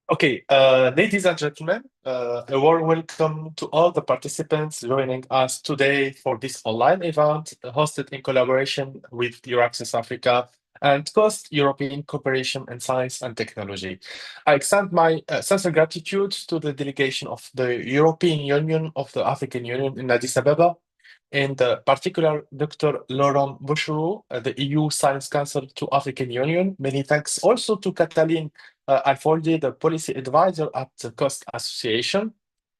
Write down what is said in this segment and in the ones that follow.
Okay, ladies and gentlemen, a warm welcome to all the participants joining us today for this online event hosted in collaboration with Euraccess Africa and Coast European Cooperation in Science and Technology. I extend my sincere gratitude to the delegation of the European Union of the African Union in Addis Ababa, and particular Dr. Laurent Bouchereau, the EU Science Council to African Union. Many thanks also to Katalin Alfoldi, the policy advisor at the Coast Association.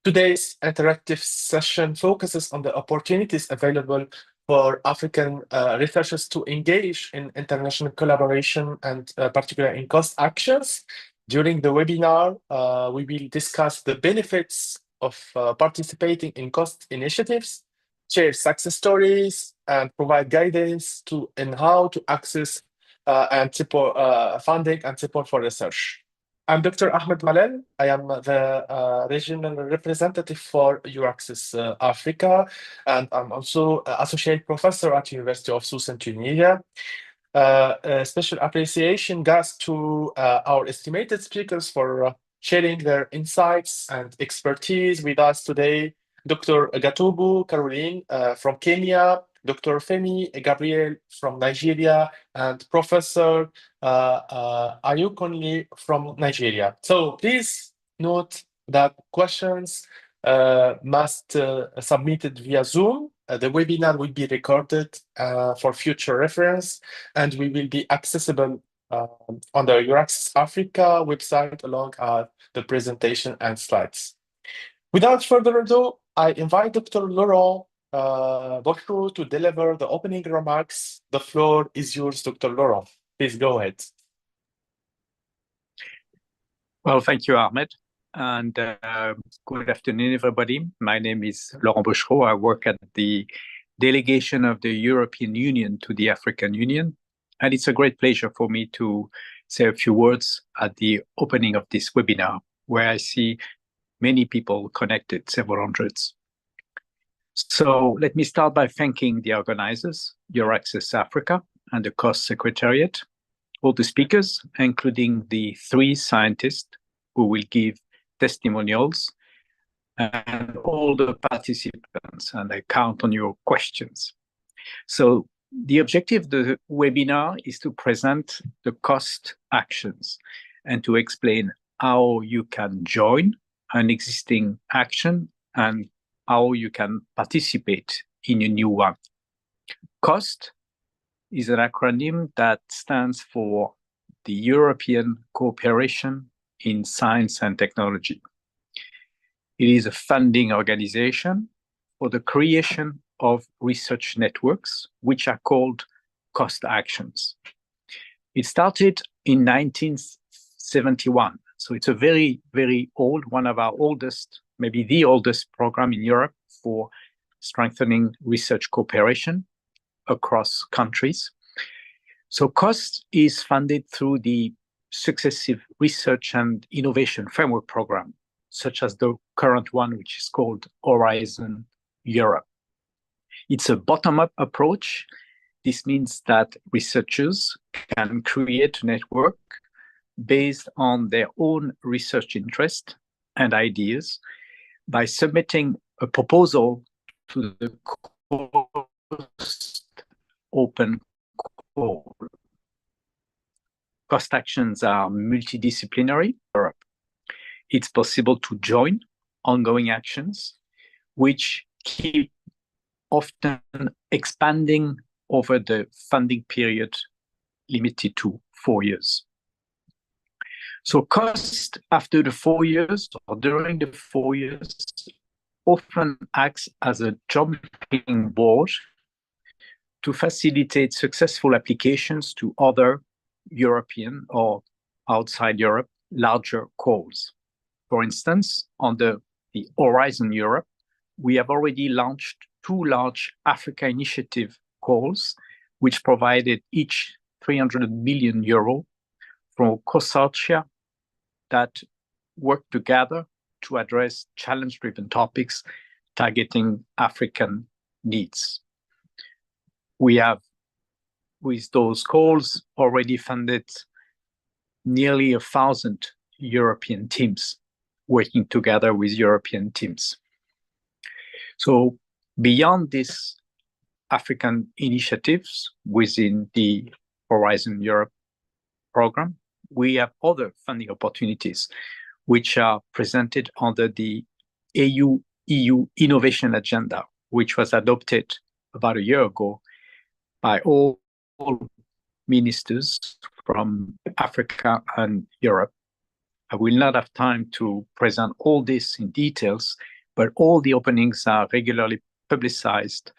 Today's interactive session focuses on the opportunities available for African researchers to engage in international collaboration and particularly in cost actions. During the webinar, we will discuss the benefits of participating in cost initiatives, share success stories, and provide guidance to in how to access and support funding and support for research. I'm Dr. Ahmed Malel. I am the regional representative for Euraccess Africa, and I'm also associate professor at University of Southern Tunisia. A special appreciation goes to our estimated speakers for sharing their insights and expertise with us today. Dr. Gatubu Caroline from Kenya, Dr. Femi Gabriel from Nigeria, and Professor Ayukonli from Nigeria. So please note that questions must submitted via Zoom. The webinar will be recorded for future reference, and we will be accessible on the Euraccess Africa website along the presentation and slides. Without further ado, I invite Dr. Laurent Bouchereau to deliver the opening remarks. The floor is yours, Dr. Laurent. Please go ahead. Well, thank you, Ahmed. And good afternoon, everybody. My name is Laurent Bouchereau. I work at the delegation of the European Union to the African Union. And it's a great pleasure for me to say a few words at the opening of this webinar, where I see many people connected, several hundreds. So let me start by thanking the organizers, Euraccess Africa and the COST Secretariat, all the speakers, including the 3 scientists who will give testimonials, and all the participants, and I count on your questions. So the objective of the webinar is to present the cost actions and to explain how you can join an existing action and how you can participate in a new one. COST is an acronym that stands for the European Cooperation in Science and Technology. It is a funding organization for the creation of research networks, which are called cost actions. It started in 1971. So it's a very, very old, one of our oldest, maybe the oldest program in Europe for strengthening research cooperation across countries. So COST is funded through the successive research and innovation framework program, such as the current one, which is called Horizon Europe. It's a bottom-up approach. This means that researchers can create a network based on their own research interest and ideas by submitting a proposal to the COST open call. Cost actions are multidisciplinary in Europe. It's possible to join ongoing actions, which keep often expanding over the funding period limited to 4 years. So COST after the 4 years or during the 4 years often acts as a jumping board to facilitate successful applications to other European or outside Europe larger calls. For instance, on the Horizon Europe, we have already launched 2 large Africa initiative calls, which provided each 300 million euro from consortia that work together to address challenge-driven topics targeting African needs. We have, with those calls, already funded nearly 1,000 European teams, working together with European teams. So beyond these African initiatives within the Horizon Europe program, we have other funding opportunities which are presented under the AU-EU Innovation Agenda, which was adopted about a year ago by all ministers from Africa and Europe. I will not have time to present all this in details, but all the openings are regularly publicized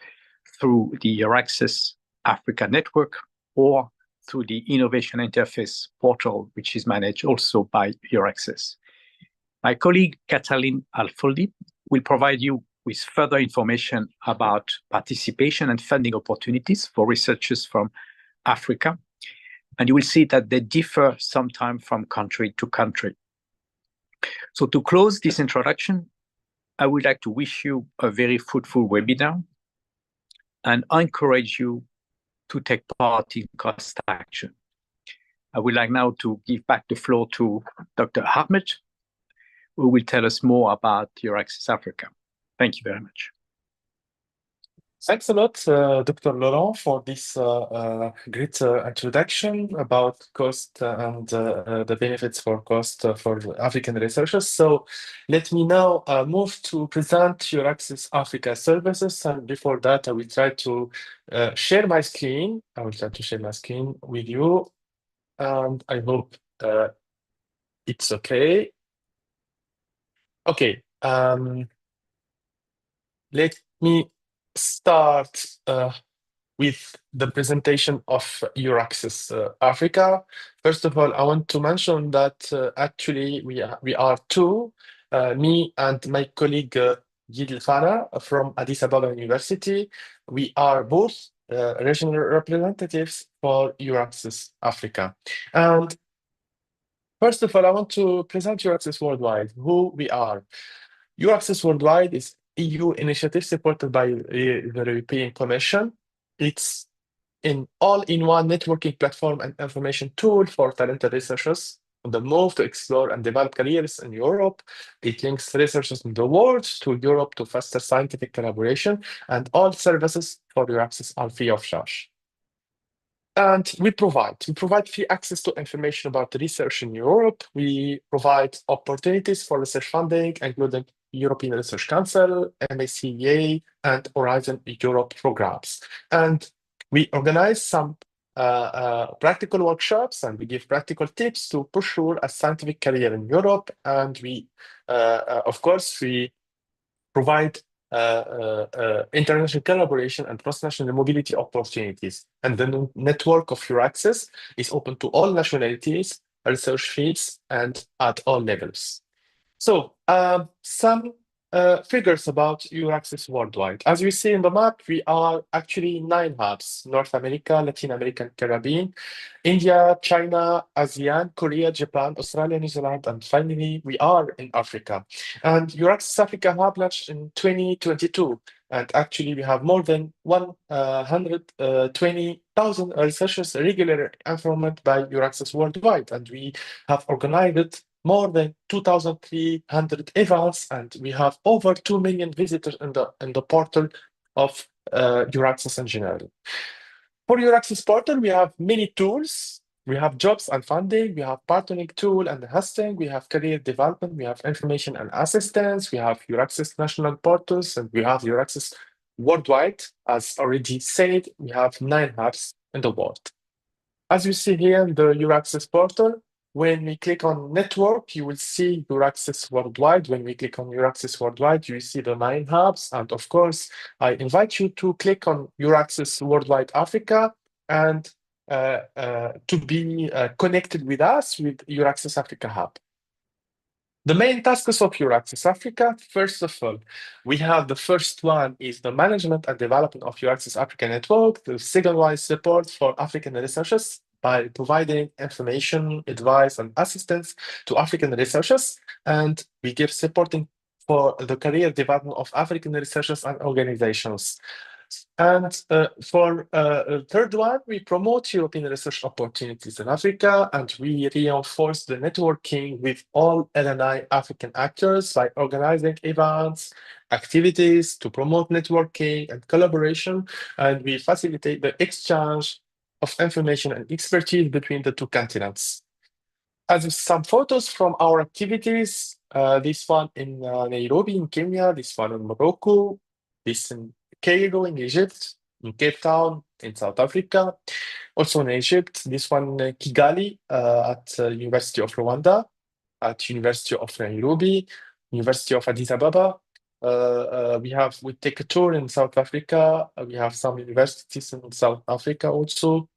through the Euraccess Africa Network or through the Innovation Interface portal, which is managed also by Euraccess. My colleague, Katalin Alfoldi, will provide you with further information about participation and funding opportunities for researchers from Africa. And you will see that they differ sometimes from country to country. So to close this introduction, I would like to wish you a very fruitful webinar and encourage you to take part in cost action. I would like now to give back the floor to Dr. Ahmed, who will tell us more about Euraccess Africa. Thank you very much. Thanks a lot, Dr. Laurent, for this great introduction about cost and the benefits for cost for African researchers. So let me now move to present Euraccess Africa services. And before that, I will try to share my screen. I will try to share my screen with you. And I hope it's okay. Okay. Let me start with the presentation of Euraccess Africa. First of all, I want to mention that actually we are two, me and my colleague Gil Fana from Addis Ababa University. We are both regional representatives for Euraccess Africa. And first of all, I want to present Euraccess Worldwide, who we are. Euraccess Worldwide is EU initiative supported by the European Commission. It's an all-in-one networking platform and information tool for talented researchers on the move to explore and develop careers in Europe. It links researchers in the world to Europe to foster scientific collaboration, and all services for Euraccess are free of charge. And we provide free access to information about research in Europe. We provide opportunities for research funding, including European Research Council, MACEA, and Horizon Europe programs. And we organize some practical workshops, and we give practical tips to pursue a scientific career in Europe. And we, of course, we provide international collaboration and cross-national mobility opportunities. And the network of Euraccess is open to all nationalities, research fields, and at all levels. So some figures about Euraccess Worldwide. As you see in the map, we are actually 9 hubs: North America, Latin America, and Caribbean, India, China, ASEAN, Korea, Japan, Australia, New Zealand, and finally, we are in Africa. And Euraccess Africa Hub launched in 2022. And actually, we have more than 120,000 researchers regularly informed by Euraccess Worldwide. And we have organized more than 2,300 events, and we have over 2 million visitors in the portal of Euraccess in general. For Euraccess portal, we have many tools. We have jobs and funding, we have partnering tool and hosting, we have career development, we have information and assistance, we have Euraccess national portals, and we have Euraccess Worldwide. As already said, we have 9 hubs in the world. As you see here in the Euraccess portal, when we click on network, you will see Euraccess Worldwide. When we click on Euraccess Worldwide, you see the 9 hubs. And of course, I invite you to click on Euraccess Worldwide Africa and to be connected with us with Euraccess Africa Hub. The main tasks of Euraccess Africa, first of all, we have the first one is the management and development of Euraccess Africa Network. The second one is support for African researchers by providing information, advice, and assistance to African researchers. And we give supporting for the career development of African researchers and organizations. And for the third one, we promote European research opportunities in Africa, and we reinforce the networking with all LNI African actors by organizing events, activities to promote networking and collaboration, and we facilitate the exchange of information and expertise between the two continents. As some photos from our activities, this one in Nairobi in Kenya, this one in Morocco, this in Cairo in Egypt, in Cape Town in South Africa, also in Egypt, this one in Kigali at University of Rwanda, at University of Nairobi, University of Addis Ababa. We take a tour in South Africa. We have some universities in South Africa also,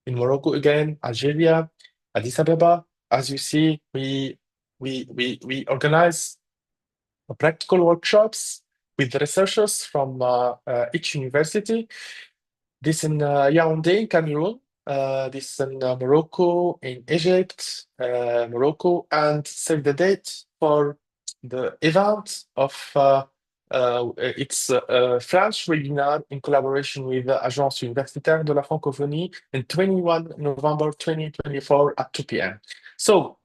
in Morocco again, Algeria, Addis Ababa. As you see, we organize practical workshops with researchers from each university. This in Yaoundé, in Cameroon, this in Morocco, in Egypt, Morocco, and save the date for the event of its French webinar in collaboration with the Agence Universitaire de la Francophonie in 21 November 2024 at 2 p.m. So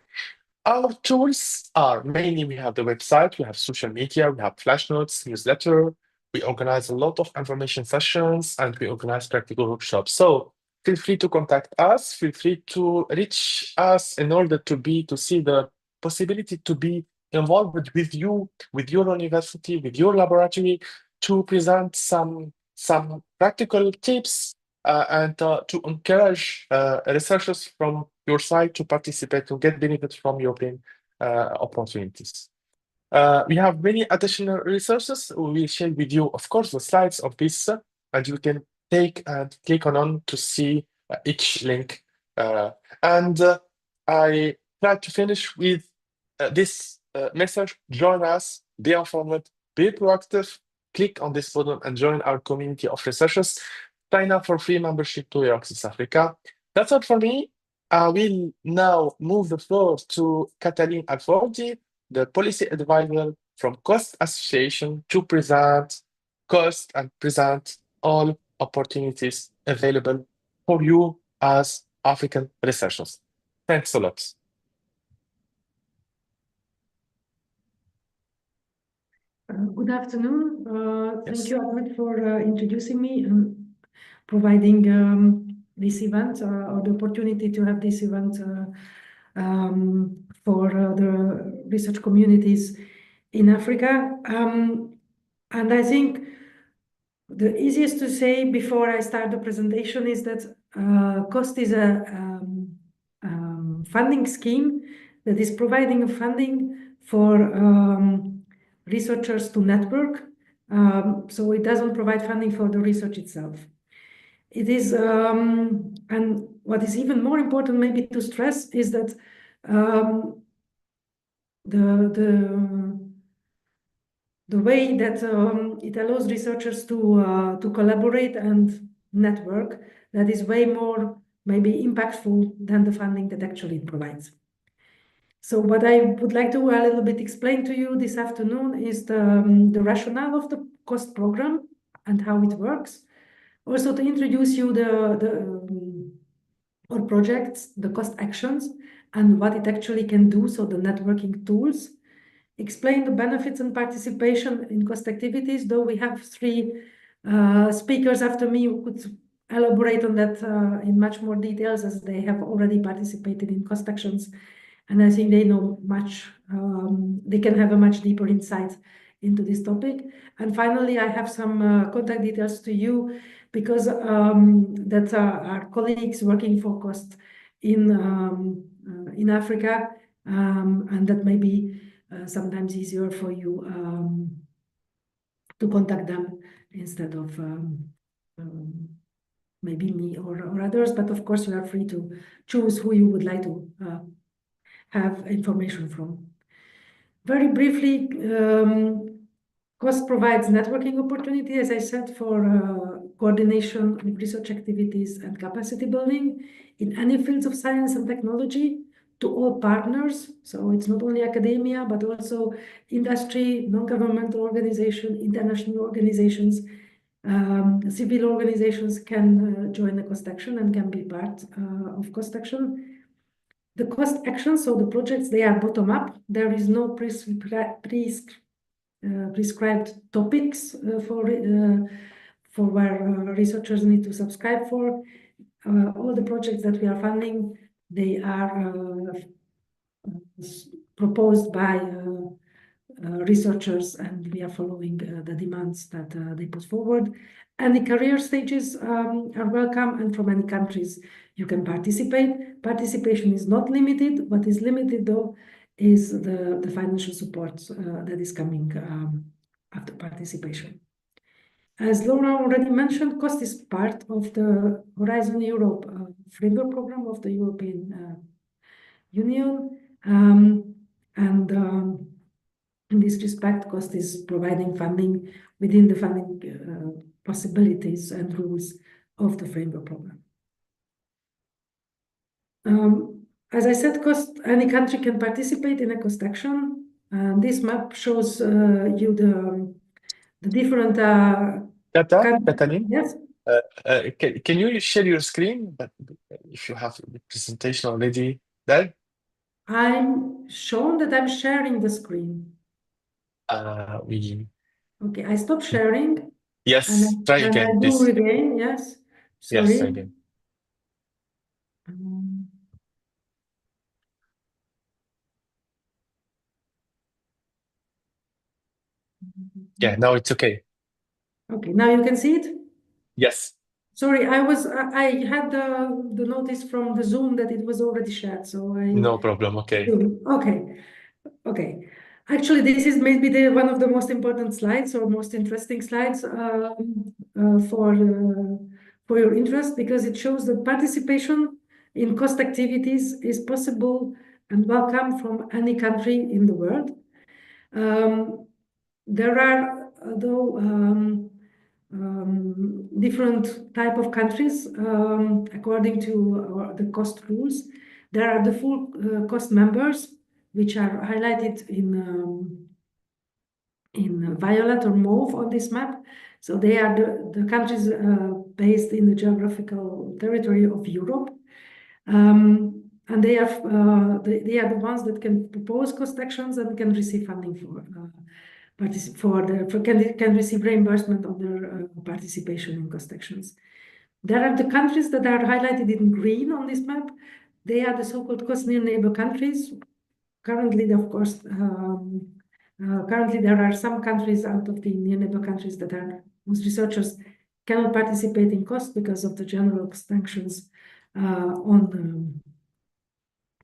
our tools are mainly, we have the website, we have social media, we have flash notes, newsletter, we organize a lot of information sessions, and we organize practical workshops. So feel free to contact us, feel free to reach us in order to see the possibility to be involved with you, with your university, with your laboratory, to present some practical tips and to encourage researchers from your side to participate, to get benefit from European opportunities. We have many additional resources. We will share with you, of course, the slides of this, and you can take and click on to see each link. And I try to finish with this message. Join us, be informed, be proactive, click on this button and join our community of researchers. Sign up for free membership to Euraxis Africa. That's all for me. I will now move the floor to Katalin Alfordi, the policy advisor from Cost Association, to present cost and present all opportunities available for you as African researchers. Thanks a lot. Good afternoon. Thank you, Ahmed, for introducing me and providing this event or the opportunity to have this event for the research communities in Africa. And I think the easiest to say before I start the presentation is that COST is a funding scheme that is providing funding for researchers to network. So it doesn't provide funding for the research itself. It is, and what is even more important maybe to stress is that the way that it allows researchers to collaborate and network, that is way more maybe impactful than the funding that actually it provides. So what I would like to a little bit explain to you this afternoon is the rationale of the COST program and how it works. Also to introduce you our projects, the COST actions, and what it actually can do, so the networking tools. Explain the benefits and participation in COST activities, though we have three speakers after me who could elaborate on that in much more details, as they have already participated in COST actions. And I think they know much, they can have a much deeper insight into this topic. And finally, I have some contact details to you, because that are colleagues working for COST in Africa, and that may be sometimes easier for you to contact them instead of maybe me or others. But of course, you are free to choose who you would like to have information from. Very briefly, COST provides networking opportunity, as I said, for coordination of research activities and capacity building in any fields of science and technology to all partners. So it's not only academia, but also industry, non-governmental organization, international organizations, Civil organizations can join the cost action and can be part of cost action. The cost action, so the projects, they are bottom up. There is no prescribed topics for where researchers need to subscribe for. All the projects that we are funding, they are proposed by researchers, and we are following the demands that they put forward. And the career stages are welcome, and from many countries you can participate. Participation is not limited. What is limited, though, is the financial support that is coming after participation. As Laura already mentioned, cost is part of the Horizon Europe framework program of the European Union. In this respect, cost is providing funding within the funding possibilities and rules of the framework program. As I said, any country can participate in a cost action. This map shows you the different Katalin, yes. can you share your screen? But if you have the presentation already there, I'm shown that I'm sharing the screen. Okay, I stop sharing. Yes, and try again, I do please. again. Yes, sorry. Yes, try again. Yeah, now it's okay. Okay, now you can see it? Yes. Sorry, I had the notice from the Zoom that it was already shared, so No problem. Okay. Okay. Actually, this is maybe one of the most important slides or most interesting slides for your interest, because it shows that participation in cost activities is possible and welcome from any country in the world. There are, though, different type of countries according to the cost rules. There are the full cost members, which are highlighted in violet or mauve on this map. So they are the countries based in the geographical territory of Europe. And they are the ones that can propose cost actions and can receive funding can receive reimbursement on their participation in cost actions. There are the countries that are highlighted in green on this map. They are the so-called cost near neighbor countries. Currently, of course, there are some countries out of the near neighbor countries whose researchers cannot participate in cost because of the general sanctions on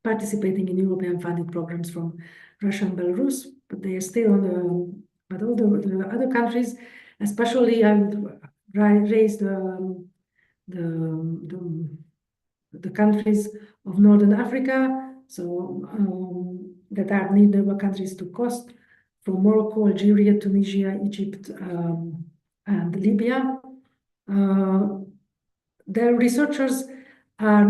participating in European funded programs from Russia and Belarus, but they are still on the. But all the other countries, especially, I would raise the countries of Northern Africa, so that are neighbor countries to cost, from Morocco, Algeria, Tunisia, Egypt, and Libya. Their researchers are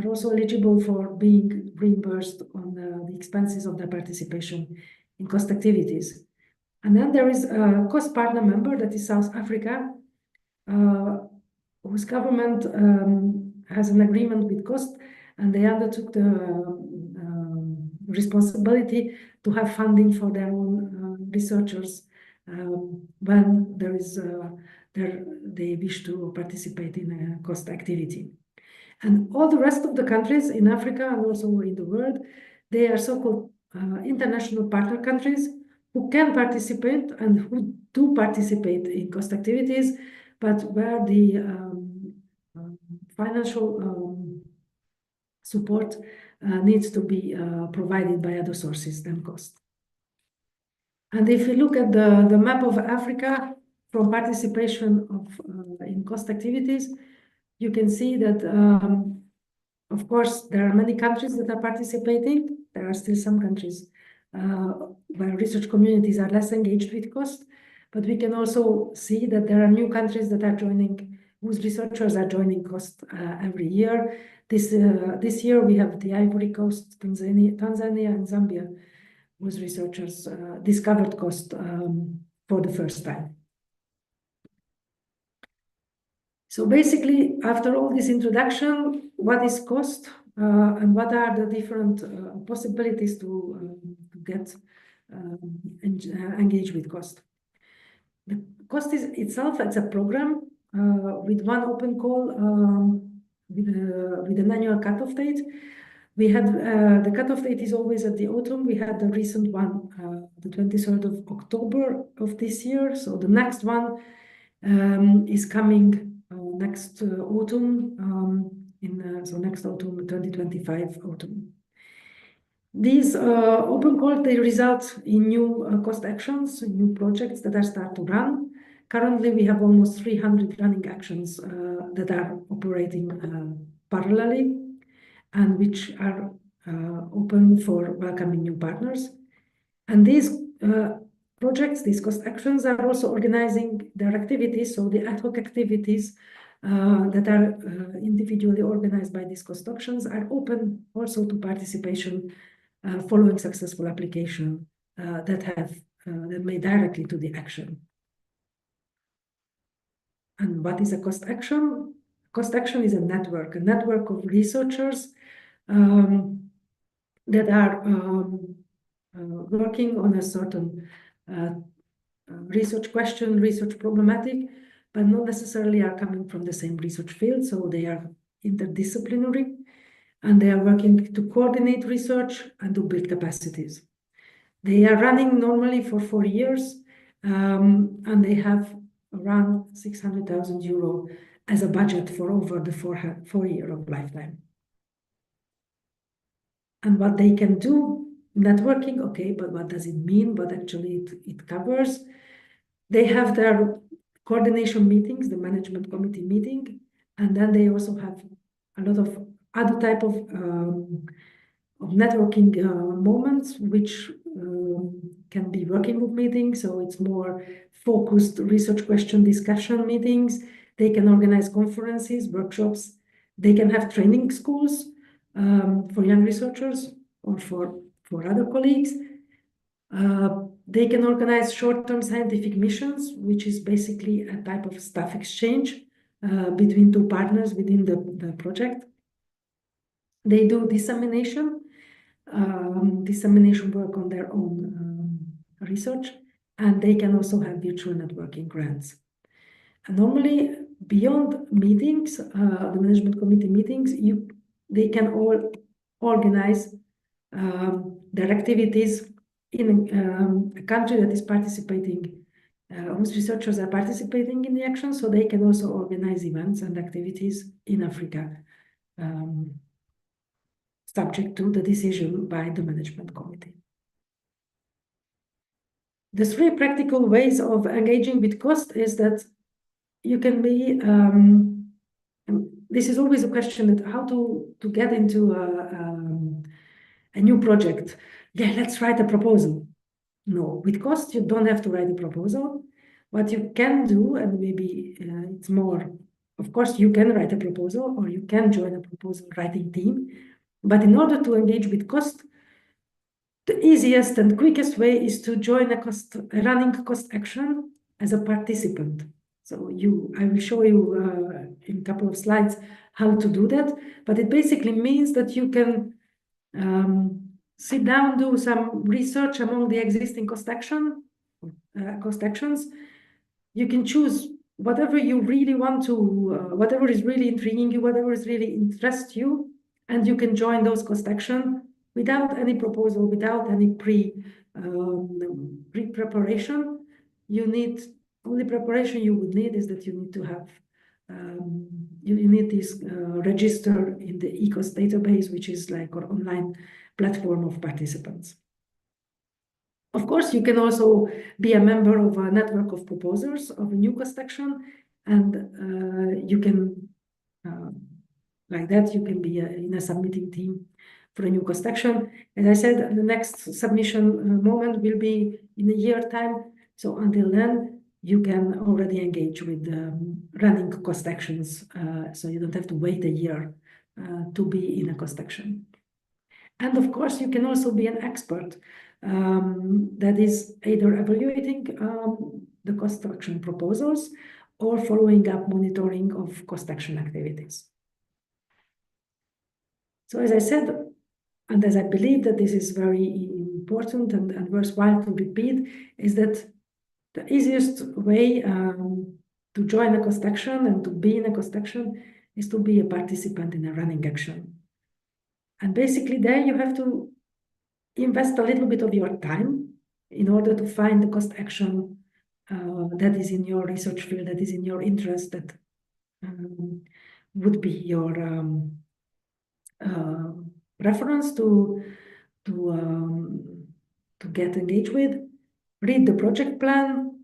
also eligible for being reimbursed on the expenses of their participation in cost activities. And then there is a cost partner member, that is South Africa, whose government has an agreement with cost, and they undertook the responsibility to have funding for their own researchers when they wish to participate in a cost activity. And all the rest of the countries in Africa and also in the world, they are so-called international partner countries who can participate and who do participate in cost activities, but where the financial support needs to be provided by other sources than cost. And if you look at the map of Africa from participation in cost activities, you can see that, of course, there are many countries that are participating. There are still some countries where research communities are less engaged with cost, but we can also see that there are new countries that are joining, whose researchers are joining cost every year. This year we have the Ivory Coast, Tanzania, and Zambia, whose researchers discovered cost for the first time. So basically, after all this introduction, what is cost and what are the different possibilities to get engaged with cost? The cost is itself, it's a program with one open call with an annual cutoff date. We had the cutoff date is always at the autumn. We had the recent one, the 23rd of October of this year. So the next one is coming next autumn, so next autumn, 2025 autumn. These open calls, they result in new cost actions, new projects that are start to run. Currently, we have almost 300 running actions that are operating parallelly and which are open for welcoming new partners. And these projects, these cost actions are also organizing their activities, so the ad hoc activities that are individually organized by these cost actions are open also to participation following successful application that made directly to the action. And what is a cost action? Cost action is a network of researchers that are working on a certain research question, research problematic, but not necessarily are coming from the same research field. So they are interdisciplinary and they are working to coordinate research and to build capacities. They are running normally for 4 years and they have around 600,000 euro as a budget for over the 4 year of lifetime. And what they can do, networking, okay, but what does it mean? What actually it covers? They have their coordination meetings, the management committee meeting, and then they also have a lot of other type of networking moments, which can be working group meetings. So it's more focused research question discussion meetings. They can organize conferences, workshops. They can have training schools for young researchers or for other colleagues. They can organize short-term scientific missions, which is basically a type of staff exchange between two partners within the project. They do dissemination work on their own research, and they can also have virtual networking grants. And normally, beyond meetings, the management committee meetings, they can all organize their activities in a country that is participating, whose researchers are participating in the action, so they can also organize events and activities in Africa, subject to the decision by the management committee. The 3 practical ways of engaging with cost is that you can be, this is always a question that how to get into a new project. Yeah, let's write a proposal. No, with cost, you don't have to write a proposal. What you can do, and maybe it's more, of course, you can write a proposal or you can join a proposal writing team. But in order to engage with cost, the easiest and quickest way is to join a running cost action as a participant. So I will show you in a couple of slides how to do that. But it basically means that you can sit down, do some research among the existing cost actions. You can choose whatever you really want to, whatever is really intriguing you, whatever is really interests you, and you can join those cost action without any proposal, without any pre-preparation. Only preparation you would need is that you need to have, you need this register in the ECOS database, which is like an online platform of participants. Of course, you can also be a member of a network of proposers of a new cost action, and you can, like that, you can be in a submitting team for a new cost action. As I said, the next submission moment will be in a year time. So until then, you can already engage with running cost actions. So you don't have to wait a year to be in a cost action. And of course, you can also be an expert that is either evaluating the cost action proposals or following up monitoring of cost action activities. So as I said, and as I believe that this is very important and worthwhile to repeat, is that the easiest way to join a cost action and to be in a cost action is to be a participant in a running action. And basically there you have to invest a little bit of your time in order to find the cost action that is in your research field, that is in your interest, that would be your reference to get engaged with, read the project plan,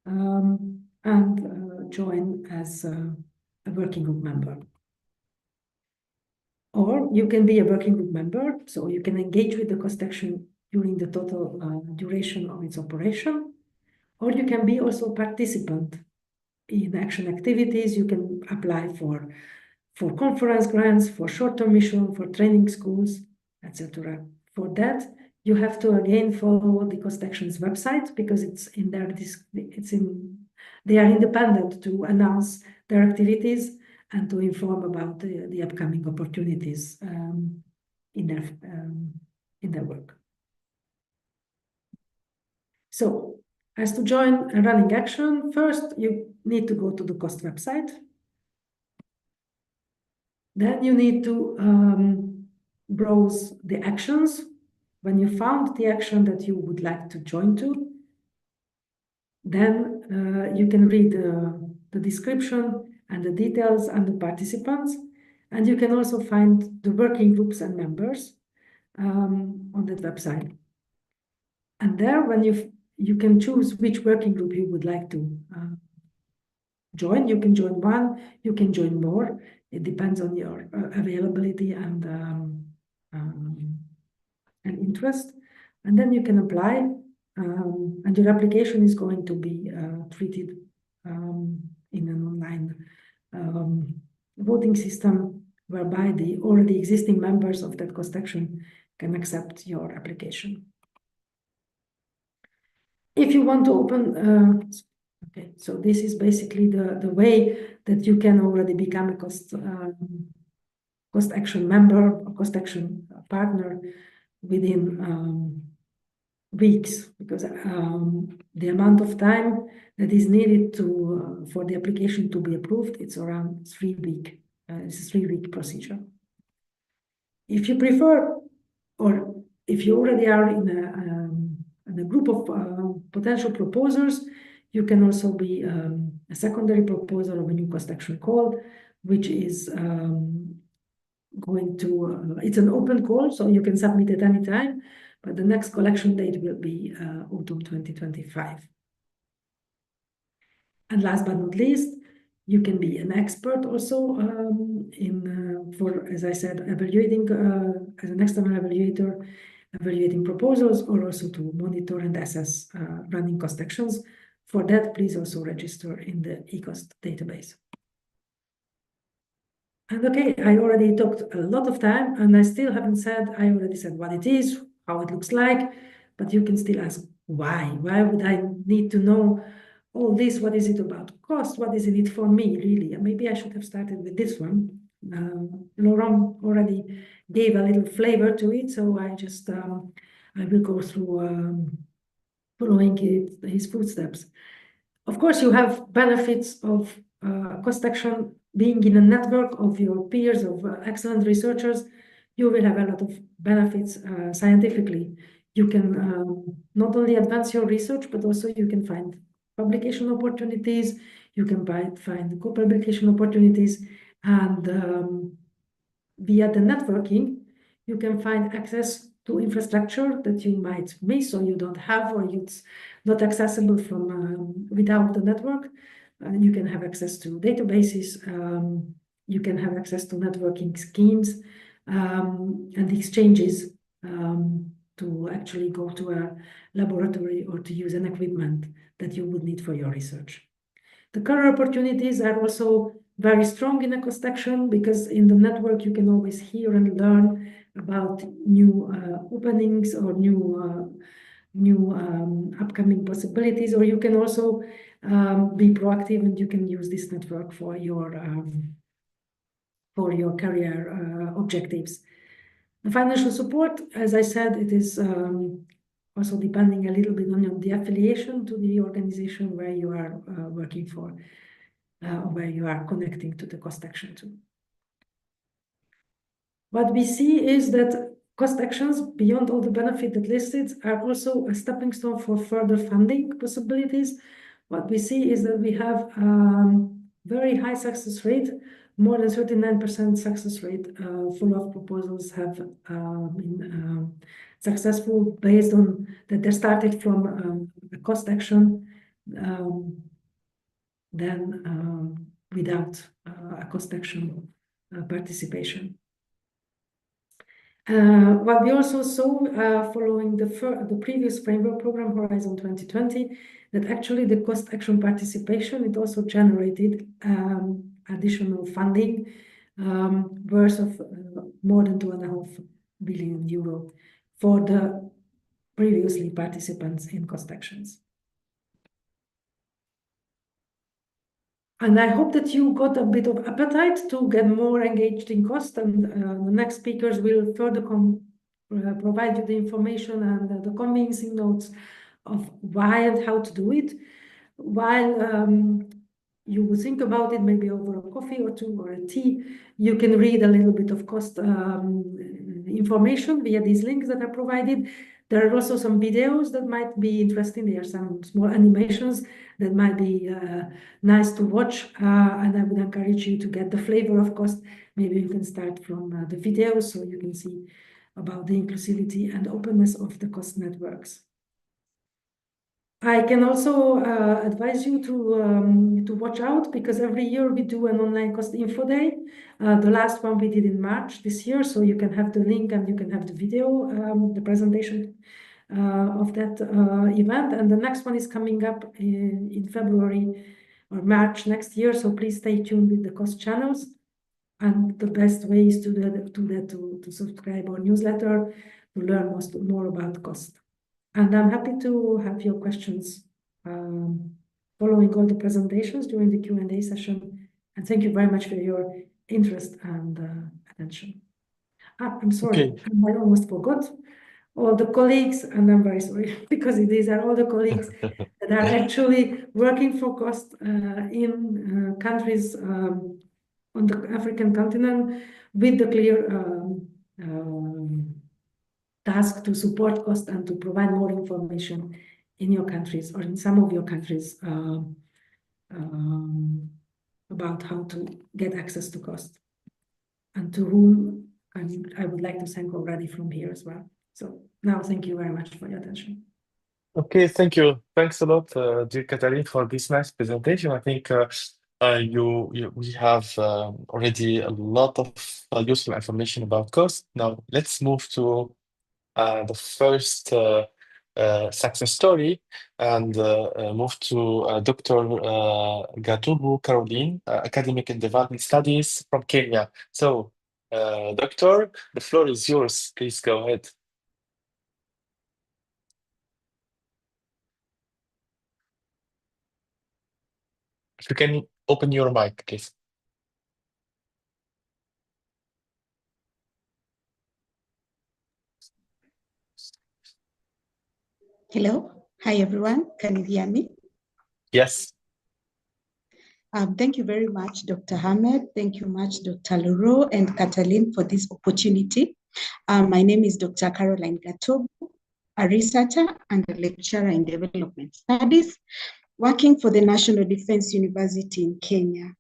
and join as a working group member. Or you can be a working group member, so you can engage with the cost action during the total duration of its operation. Or you can be also a participant in action activities. You can apply for conference grants, for short-term mission, for training schools, etc. For that, you have to again follow the cost actions website, because it's in there. They are independent to announce their activities and to inform about the upcoming opportunities in their work. So, as to join a running action, first you need to go to the cost website. Then you need to browse the actions. When you found the action that you would like to join to, then you can read the description and the details and the participants. And you can also find the working groups and members on that website. And there, when you can choose which working group you would like to join. You can join one, you can join more. It depends on your availability and interest. And then you can apply, and your application is going to be treated in an online voting system, whereby the already existing members of that cost action can accept your application. If you want to open, okay, so this is basically the way that you can already become a cost action member, a cost action partner within weeks, because the amount of time that is needed to for the application to be approved, it's around 3 weeks. It's a 3-week procedure. If you prefer, or if you already are in a group of potential proposers, you can also be a secondary proposer of a new cost action call, which is going to, it's an open call, so you can submit at any time, but the next collection date will be autumn 2025. And last but not least, you can be an expert also for, as I said, evaluating as an external evaluator, evaluating proposals, or also to monitor and assess running cost actions. For that, please also register in the eCost database. And okay, I already talked a lot of time, and I still haven't said, I already said what it is, how it looks like, but you can still ask why. Why would I need to know all this? What is it about cost? What is in it for me, really? And maybe I should have started with this one. Laurent already gave a little flavor to it, so I just I will go through following his footsteps. Of course, you have benefits of cost action being in a network of your peers, of excellent researchers. You will have a lot of benefits scientifically. You can not only advance your research, but also you can find publication opportunities, you can find co-publication opportunities, and via the networking, you can find access to infrastructure that you might miss or you don't have, or it's not accessible from without the network. You can have access to databases, you can have access to networking schemes and exchanges to actually go to a laboratory or to use an equipment that you would need for your research. The career opportunities are also very strong in cost action, because in the network you can always hear and learn about new openings or new upcoming possibilities, or you can also be proactive, and you can use this network for your career objectives. The financial support, as I said, it is also depending a little bit on the affiliation to the organization where you are working for, where you are connecting to the cost action to. What we see is that cost actions, beyond all the benefit that listed, are also a stepping stone for further funding possibilities. What we see is that we have very high success rate, more than 39% success rate. Follow-up proposals have been successful based on that they started from a cost action, then without a cost action participation. What we also saw following the previous framework program, Horizon 2020, that actually the cost action participation, it also generated additional funding worth of more than 2.5 billion euro for the previously participants in cost actions. And I hope that you got a bit of appetite to get more engaged in cost, and the next speakers will further provide you the information and the convincing notes of why and how to do it, while you would think about it maybe over a coffee or two or a tea. You can read a little bit of cost information via these links that are provided. There are also some videos that might be interesting. There are some small animations that might be nice to watch, and I would encourage you to get the flavor of cost. Maybe you can start from the videos so you can see about the inclusivity and openness of the cost networks. I can also advise you to watch out, because every year we do an online cost info day. The last one we did in March this year, so you can have the link and you can have the video, the presentation of that event. And the next one is coming up in February or March next year, so please stay tuned with the cost channels. And the best way is to subscribe our newsletter to learn more about cost. And I'm happy to have your questions following all the presentations during the Q&A session. And thank you very much for your interest and attention. I'm sorry, Okay. I almost forgot all the colleagues, and I'm very sorry, because these are all the colleagues that are actually working for cost in countries on the African continent with the clear task to support cost and to provide more information in your countries or in some of your countries about how to get access to cost, and to whom I would like to thank already from here as well. So now, thank you very much for your attention. Okay, thank you. Thanks a lot, dear Katalin, for this nice presentation. I think we have already a lot of useful information about cost. Now let's move to the first success story and move to Dr. Gatubu Caroline, Academic and Development Studies from Kenya. So, Doctor, the floor is yours. Please go ahead. If you can open your mic, please. Hello. Hi, everyone. Can you hear me? Yes. Thank you very much, Dr. Ahmed. Thank you much, Dr. Leroux and Katalin, for this opportunity. My name is Dr. Caroline Gatobu, a researcher and a lecturer in development studies, working for the National Defense University in Kenya.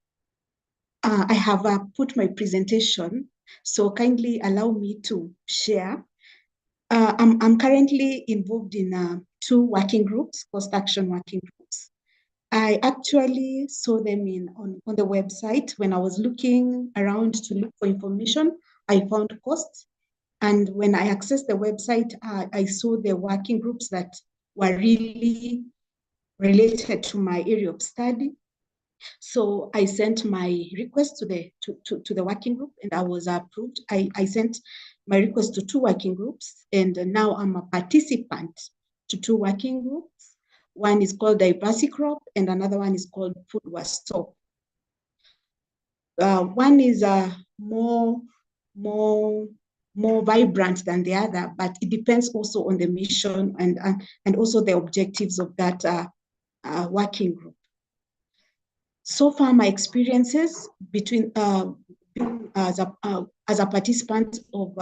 I have put my presentation, so kindly allow me to share. I'm currently involved in 2 working groups, cost action working groups. I actually saw them on the website. When I was looking around to look for information, I found costs. And when I accessed the website, I saw the working groups that were really related to my area of study. So I sent my request to the working group, and I was approved. I sent my request to 2 working groups, and now I'm a participant to 2 working groups. One is called Diversity Crop, and another one is called Food Was Stop. One is more vibrant than the other, but it depends also on the mission and also the objectives of that working group. So far, my experiences between as a participant of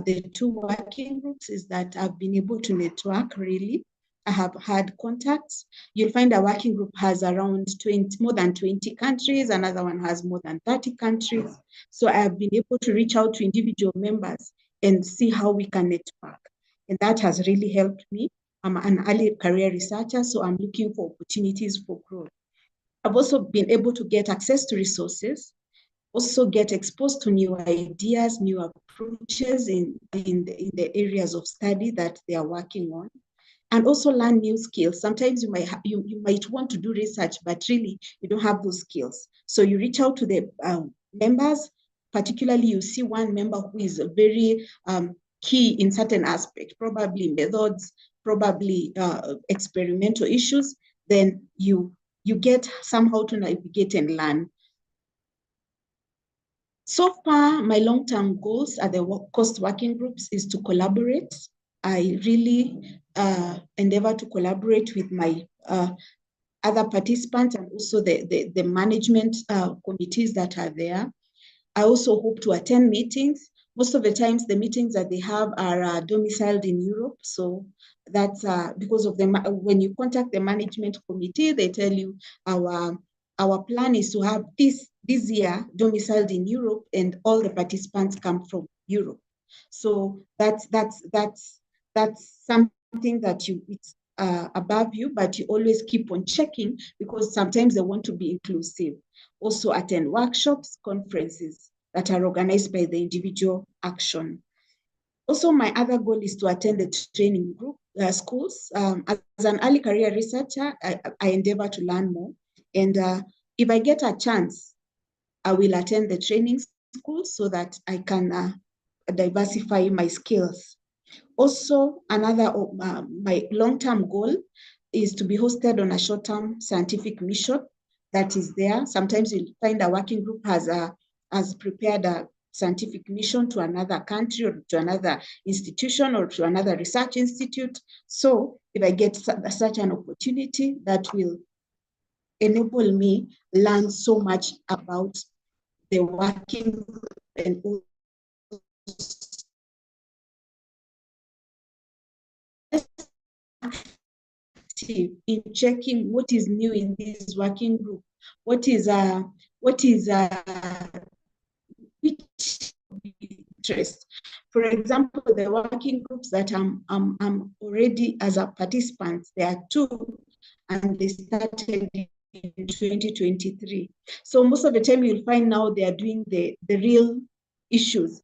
the two working groups is that I've been able to network really. I have had contacts. You'll find a working group has around more than 20 countries. Another one has more than 30 countries. So I have been able to reach out to individual members and see how we can network. And that has really helped me. I'm an early career researcher, so I'm looking for opportunities for growth. I've also been able to get access to resources, also get exposed to new ideas, new approaches in the areas of study that they are working on, and also learn new skills. Sometimes you might want to do research, but really you don't have those skills. So you reach out to the members, particularly you see one member who is very key in certain aspects, probably methods, probably experimental issues, then you get somehow to navigate and learn. So far, my long-term goals at the cost working groups is to collaborate. I really endeavor to collaborate with my other participants and also the management committees that are there. I also hope to attend meetings. Most of the times, the meetings that they have are domiciled in Europe. So that's because of when you contact the management committee, they tell you our plan is to have this year domiciled in Europe, and all the participants come from Europe. So that's something that it's above you, but you always keep on checking because sometimes they want to be inclusive. Also attend workshops, conferences that are organized by the individual action. Also, my other goal is to attend the training group schools. As an early career researcher, I endeavor to learn more. And if I get a chance, I will attend the training schools so that I can diversify my skills. Also, another my long-term goal is to be hosted on a short-term scientific mission that is there. Sometimes you'll find a working group has prepared a scientific mission to another country or to another institution or to another research institute. So if I get such an opportunity, that will enable me learn so much about the working group and in checking what is new in this working group, which interest. For example, the working groups that I'm already as a participant, there are two, and they started in 2023. So most of the time you'll find now they are doing the real issues.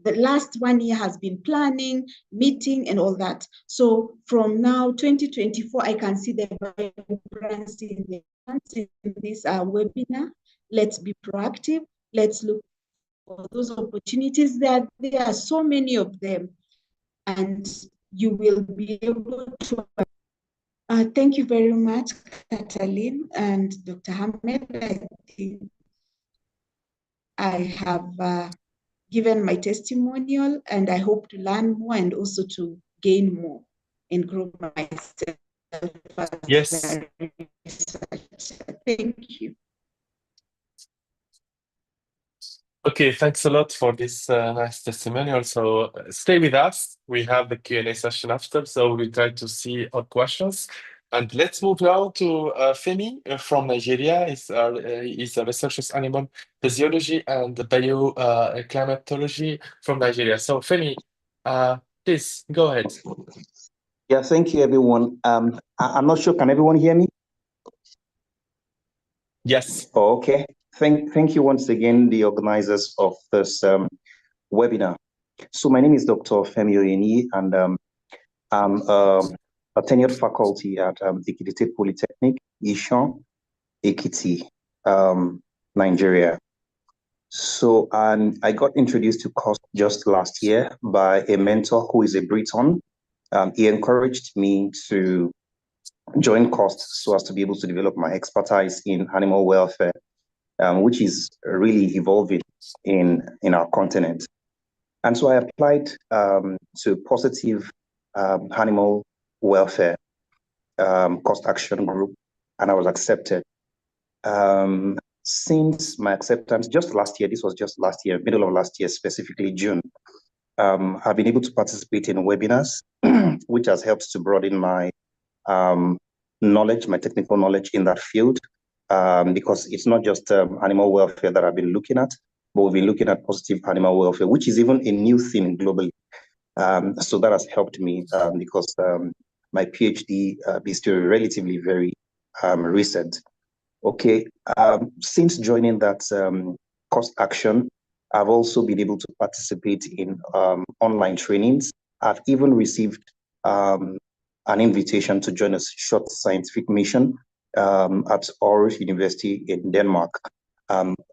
The last 1 year has been planning, meeting, and all that. So from now, 2024, I can see the vibrancy in this webinar. Let's be proactive. Let's look for those opportunities. There are so many of them, and you will be able to. Thank you very much, Katalin and Dr. Hamed. I think I have given my testimonial, and I hope to learn more and also to gain more and grow myself. Yes. Thank you. Okay, thanks a lot for this nice testimonial. So stay with us. We have the Q&A session after, so we try to see our questions. And let's move now to Femi from Nigeria. He's a researcher in animal physiology and bioclimatology from Nigeria. So Femi, please go ahead. Yeah, thank you, everyone. I'm not sure, can everyone hear me? Yes. Oh, okay. Thank you once again, the organizers of this webinar. So my name is Dr. Femi Oyeni, and I'm a tenured faculty at Ekiti State Polytechnic, Ishan, Ekiti, Nigeria. So I got introduced to COST just last year by a mentor who is a Briton. He encouraged me to join costs so as to be able to develop my expertise in animal welfare, which is really evolving in our continent. And so I applied to Positive Animal Welfare Cost Action Group, and I was accepted. Since my acceptance, just last year, this was just last year, middle of last year, specifically June, I've been able to participate in webinars, which has helped to broaden my knowledge, my technical knowledge in that field, because it's not just animal welfare that I've been looking at, but we've been looking at positive animal welfare, which is even a new thing globally. So that has helped me because my PhD is still relatively very recent. Okay, since joining that cost action, I've also been able to participate in online trainings. I've even received an invitation to join a short scientific mission at Aarhus University in Denmark.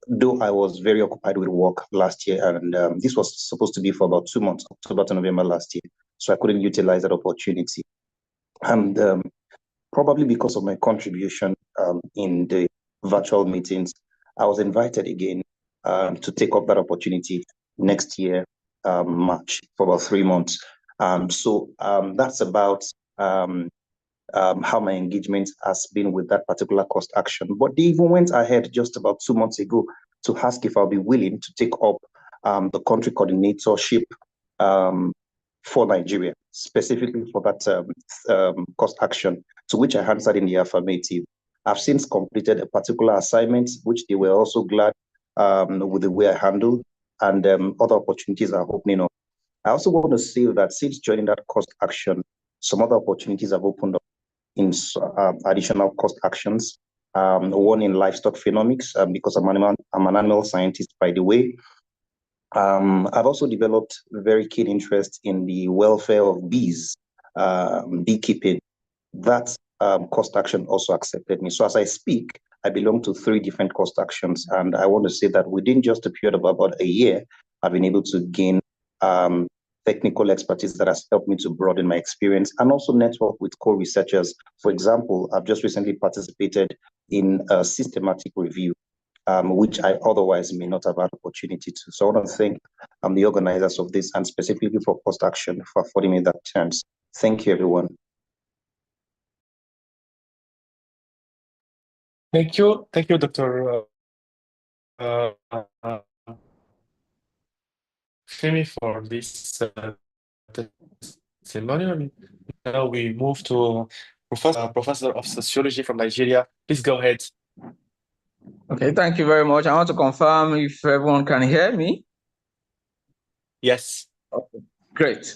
Though I was very occupied with work last year, and this was supposed to be for about 2 months, October to November last year, so I couldn't utilize that opportunity. And probably because of my contribution in the virtual meetings, I was invited again to take up that opportunity next year, March, for about 3 months. So that's about how my engagement has been with that particular cost action. But they even went ahead just about 2 months ago to ask if I'll be willing to take up the country coordinatorship for Nigeria, specifically for that cost action, to which I answered in the affirmative. I've since completed a particular assignment, which they were also glad with the way I handled, and other opportunities are opening up. I also want to say that since joining that cost action, some other opportunities have opened up in additional cost actions. One in livestock phenomics, because I'm an animal scientist, by the way. I've also developed very keen interest in the welfare of bees, beekeeping. That cost action also accepted me. So as I speak, I belong to 3 different cost actions. And I want to say that within just a period of about a year, I've been able to gain technical expertise that has helped me to broaden my experience and also network with co-researchers. For example, I've just recently participated in a systematic review, which I otherwise may not have had opportunity to. So I want to thank the organizers of this, and specifically for Cost Action, for affording me that chance. Thank you, everyone. Thank you, Dr. Femi, for this testimonial. Now we move to Professor of Sociology from Nigeria. Please go ahead. Okay, thank you very much. I want to confirm if everyone can hear me. Yes. Okay, great.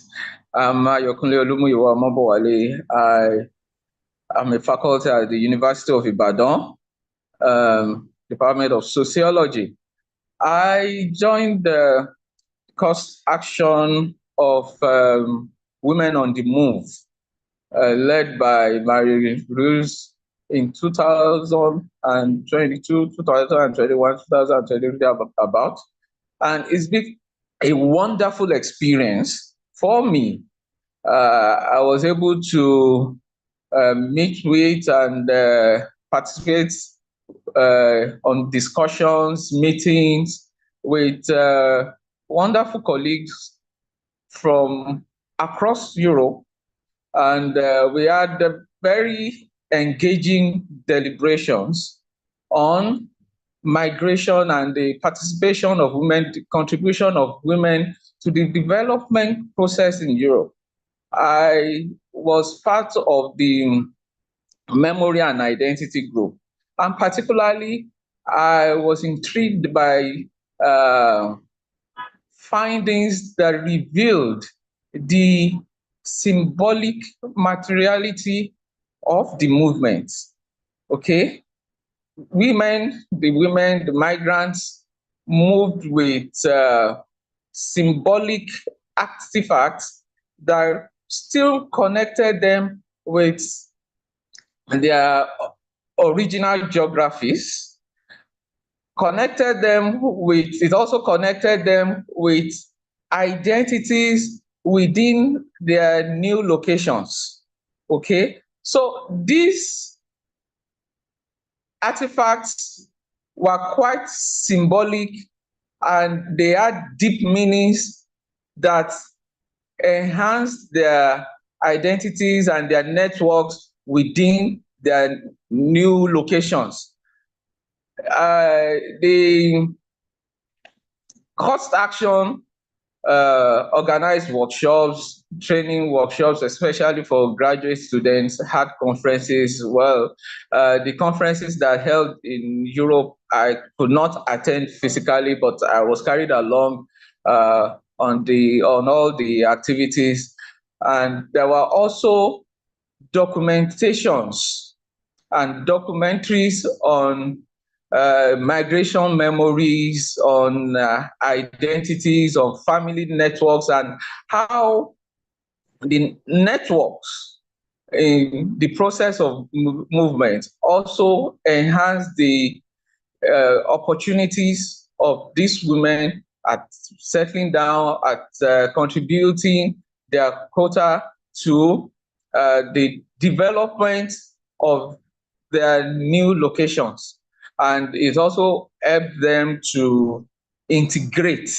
I'm Ayokunle Olumuyiwa Mobowale. I am a faculty at the University of Ibadan, Department of Sociology. I joined the cost action of Women on the Move, led by Mary Rules in 2022, 2021, 2023 about. And it's been a wonderful experience for me. I was able to meet with and participate on discussions, meetings with wonderful colleagues from across Europe. And we had very engaging deliberations on migration and the participation of women, the contribution of women to the development process in Europe. I was part of the memory and identity group, and particularly I was intrigued by findings that revealed the symbolic materiality of the movement. Okay, the migrants moved with symbolic artifacts that still connected them with their original geographies, it also connected them with identities within their new locations. Okay, So these artifacts were quite symbolic, and they had deep meanings that enhanced their identities and their networks within their new locations. The cost action organized workshops, training workshops, especially for graduate students, had conferences. Well, the conferences that held in Europe, I could not attend physically, but I was carried along on all the activities. And there were also documentations and documentaries on migration memories, on identities, on family networks, and how the networks in the process of movement also enhance the opportunities of these women at settling down, at contributing their quota to the development of their new locations. And it also helped them to integrate,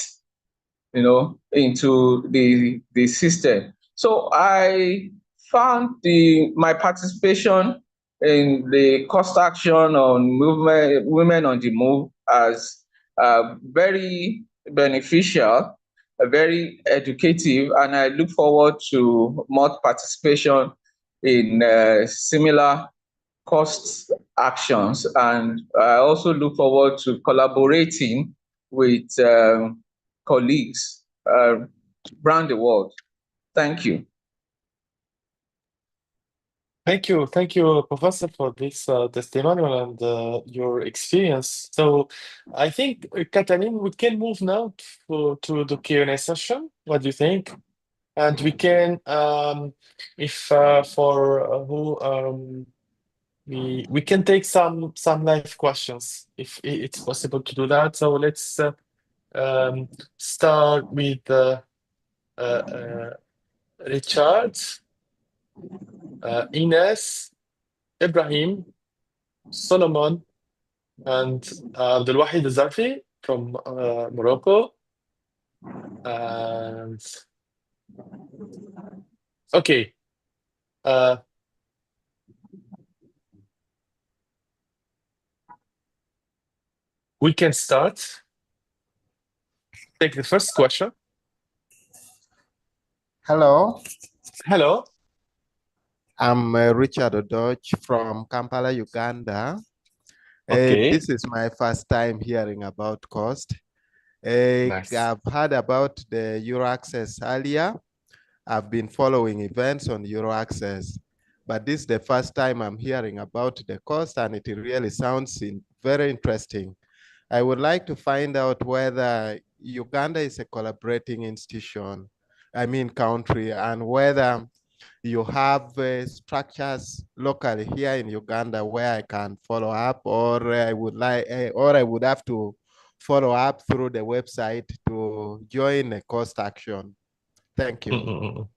into the system. So I found my participation in the cost action on women on the move as very beneficial, very educative, and I look forward to more participation in similar cost actions. And I also look forward to collaborating with colleagues around the world. Thank you. Thank you, Professor, for this testimonial and your experience. So I think, Katalin, we can move now to the Q&A session. What do you think? And we can, if for who we can take some live questions if it's possible to do that. So let's start with Richard, Ines, Ibrahim, Solomon, and Abdelwahid Zarfi from Morocco. And okay. We can start. Take the first question. Hello. Hello. I'm Richard Odoch from Kampala, Uganda. Okay. This is my first time hearing about cost. Nice. I've heard about the Euroaccess earlier. I've been following events on Euroaccess, but this is the first time I'm hearing about the cost, and it really sounds very interesting. I would like to find out whether Uganda is a collaborating institution, country, and whether you have structures locally here in Uganda where I can follow up, or I would have to follow up through the website to join a cost action. Thank you.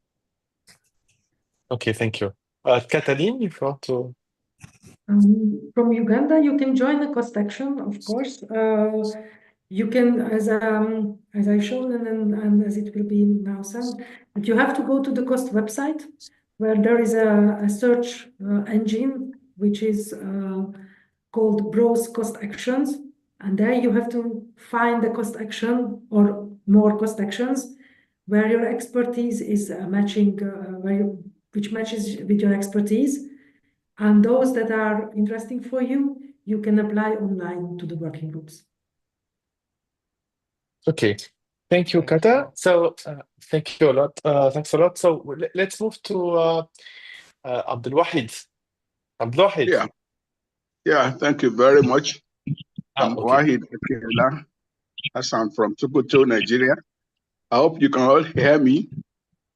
Okay, thank you. Katalin, if you want to. From Uganda, you can join the cost action, of course. You can, as I showed, and as it will be now sent, but you have to go to the cost website where there is a search engine which is called Browse Cost Actions, and there you have to find the cost action or more cost actions where your expertise is matching, which matches with your expertise. And those that are interesting for you, you can apply online to the working groups. Okay, thank you, Kata. So thank you a lot. Thanks a lot. So let's move to Abdelwahid. Abdelwahid. Yeah, thank you very much. I'm Okay. Wahid Akela Hassan from Sokoto, Nigeria. I hope you can all hear me.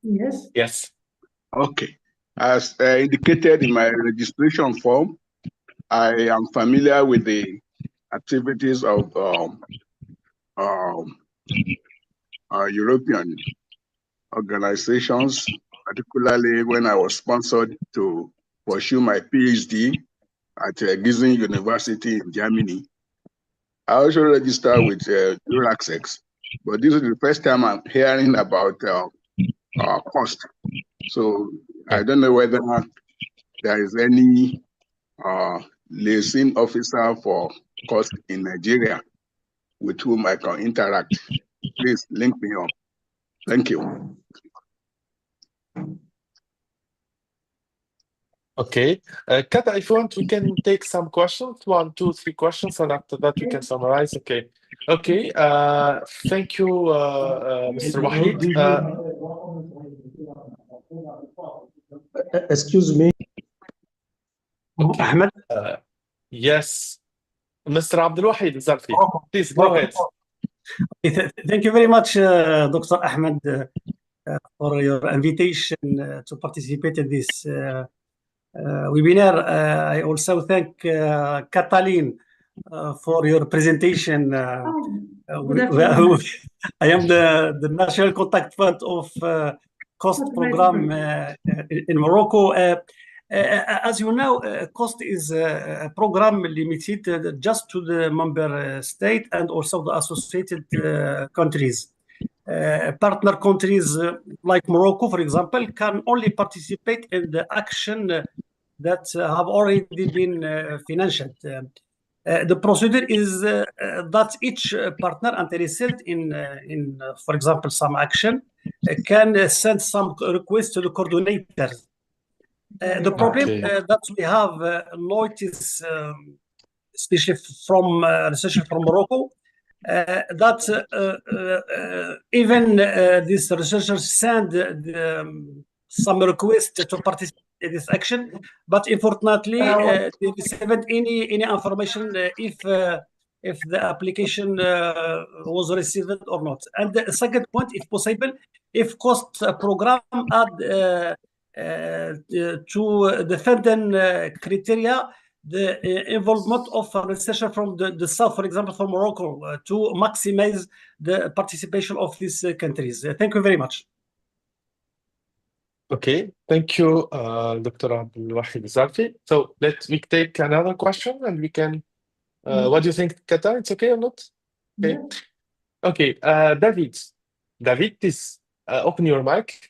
Yes. Yes. Okay. As indicated in my registration form, I am familiar with the activities of European organizations, particularly when I was sponsored to pursue my PhD at Gießen University in Germany. I also registered with Euraccess, but this is the first time I'm hearing about cost. So I don't know whether there is any liaison officer for cost in Nigeria with whom I can interact. Please link me up. Thank you. Okay. Kata, if you want, we can take some questions, 1, 2, 3 questions, and after that we can summarize. Okay. Okay. Thank you, Mr. Wahid. Excuse me. Okay. Ahmed? Yes. Mr. Abdul Wahid Zarfi, please go ahead. Thank you very much, Dr. Ahmed, for your invitation to participate in this webinar. I also thank Katalin for your presentation. I am the national contact point of cost program in Morocco. As you know, cost is a program limited just to the member state and also the associated countries. Partner countries like Morocco, for example, can only participate in the action that have already been financed. The procedure is that each partner interested in for example, some action can send some request to the coordinators. The problem that we have noticed, especially from research from Morocco, that even these researchers send some request to participate in this action, but unfortunately they haven't any information if the application was received or not. And the second point, if possible, if cost program add to the funding criteria the involvement of a researcher from the south, for example, from Morocco, to maximize the participation of these countries. Thank you very much. Okay, thank you, Dr. Abdul Wahid Zarfi. So we take another question and we can, what do you think, Kata? It's okay or not? Okay. Yeah. Okay, David. David, please open your mic.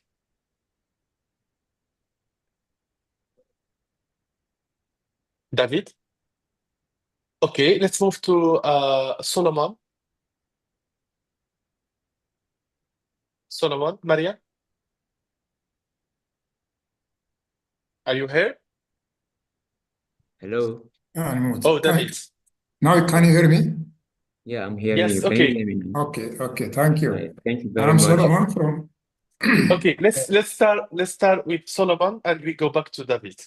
David? Okay, let's move to Solomon. Solomon, Maria? Are you here? Hello. Oh, David. Now can you hear me? Yeah, I'm hearing Yes, you. Can okay. you hear me? Okay, thank you. Right, thank you very I'm much. Solomon from Okay, let's start with Solomon and we go back to David.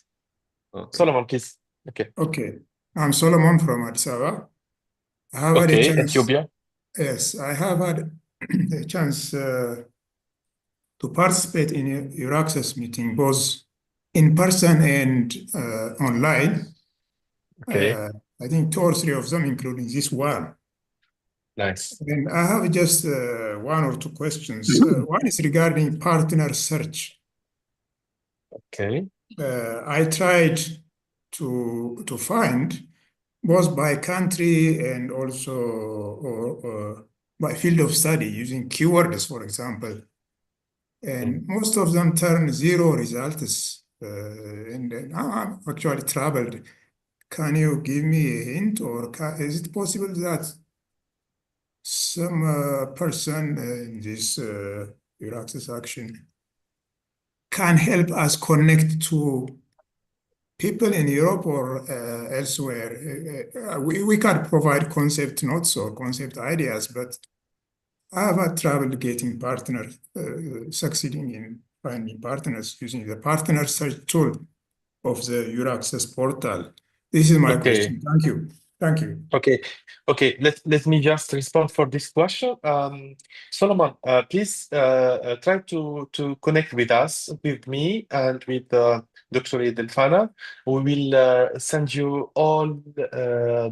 Okay. Solomon, please. Okay. Okay. I'm Solomon from Addis Ababa. I have had a Okay, chance. Ethiopia. Yes, I have had a chance to participate in your access meeting, both in person and online. Okay. I think 2 or 3 of them, including this one. Nice. And I have just 1 or 2 questions. One is regarding partner search. Okay. I tried to find both by country and also or by field of study using keywords, for example. And most of them turn 0 results. And I've actually traveled. Can you give me a hint, or is it possible that some person in this your access action can help us connect to people in Europe or elsewhere? We can provide concept notes or concept ideas, but I have had trouble getting partners, succeeding in finding partners using the partner search tool of the Euraccess portal. This is my question. Thank you. Thank you. Okay. Let me just respond for this question. Solomon, please try to connect with us, with me, and with Dr. Delfana. We will send you all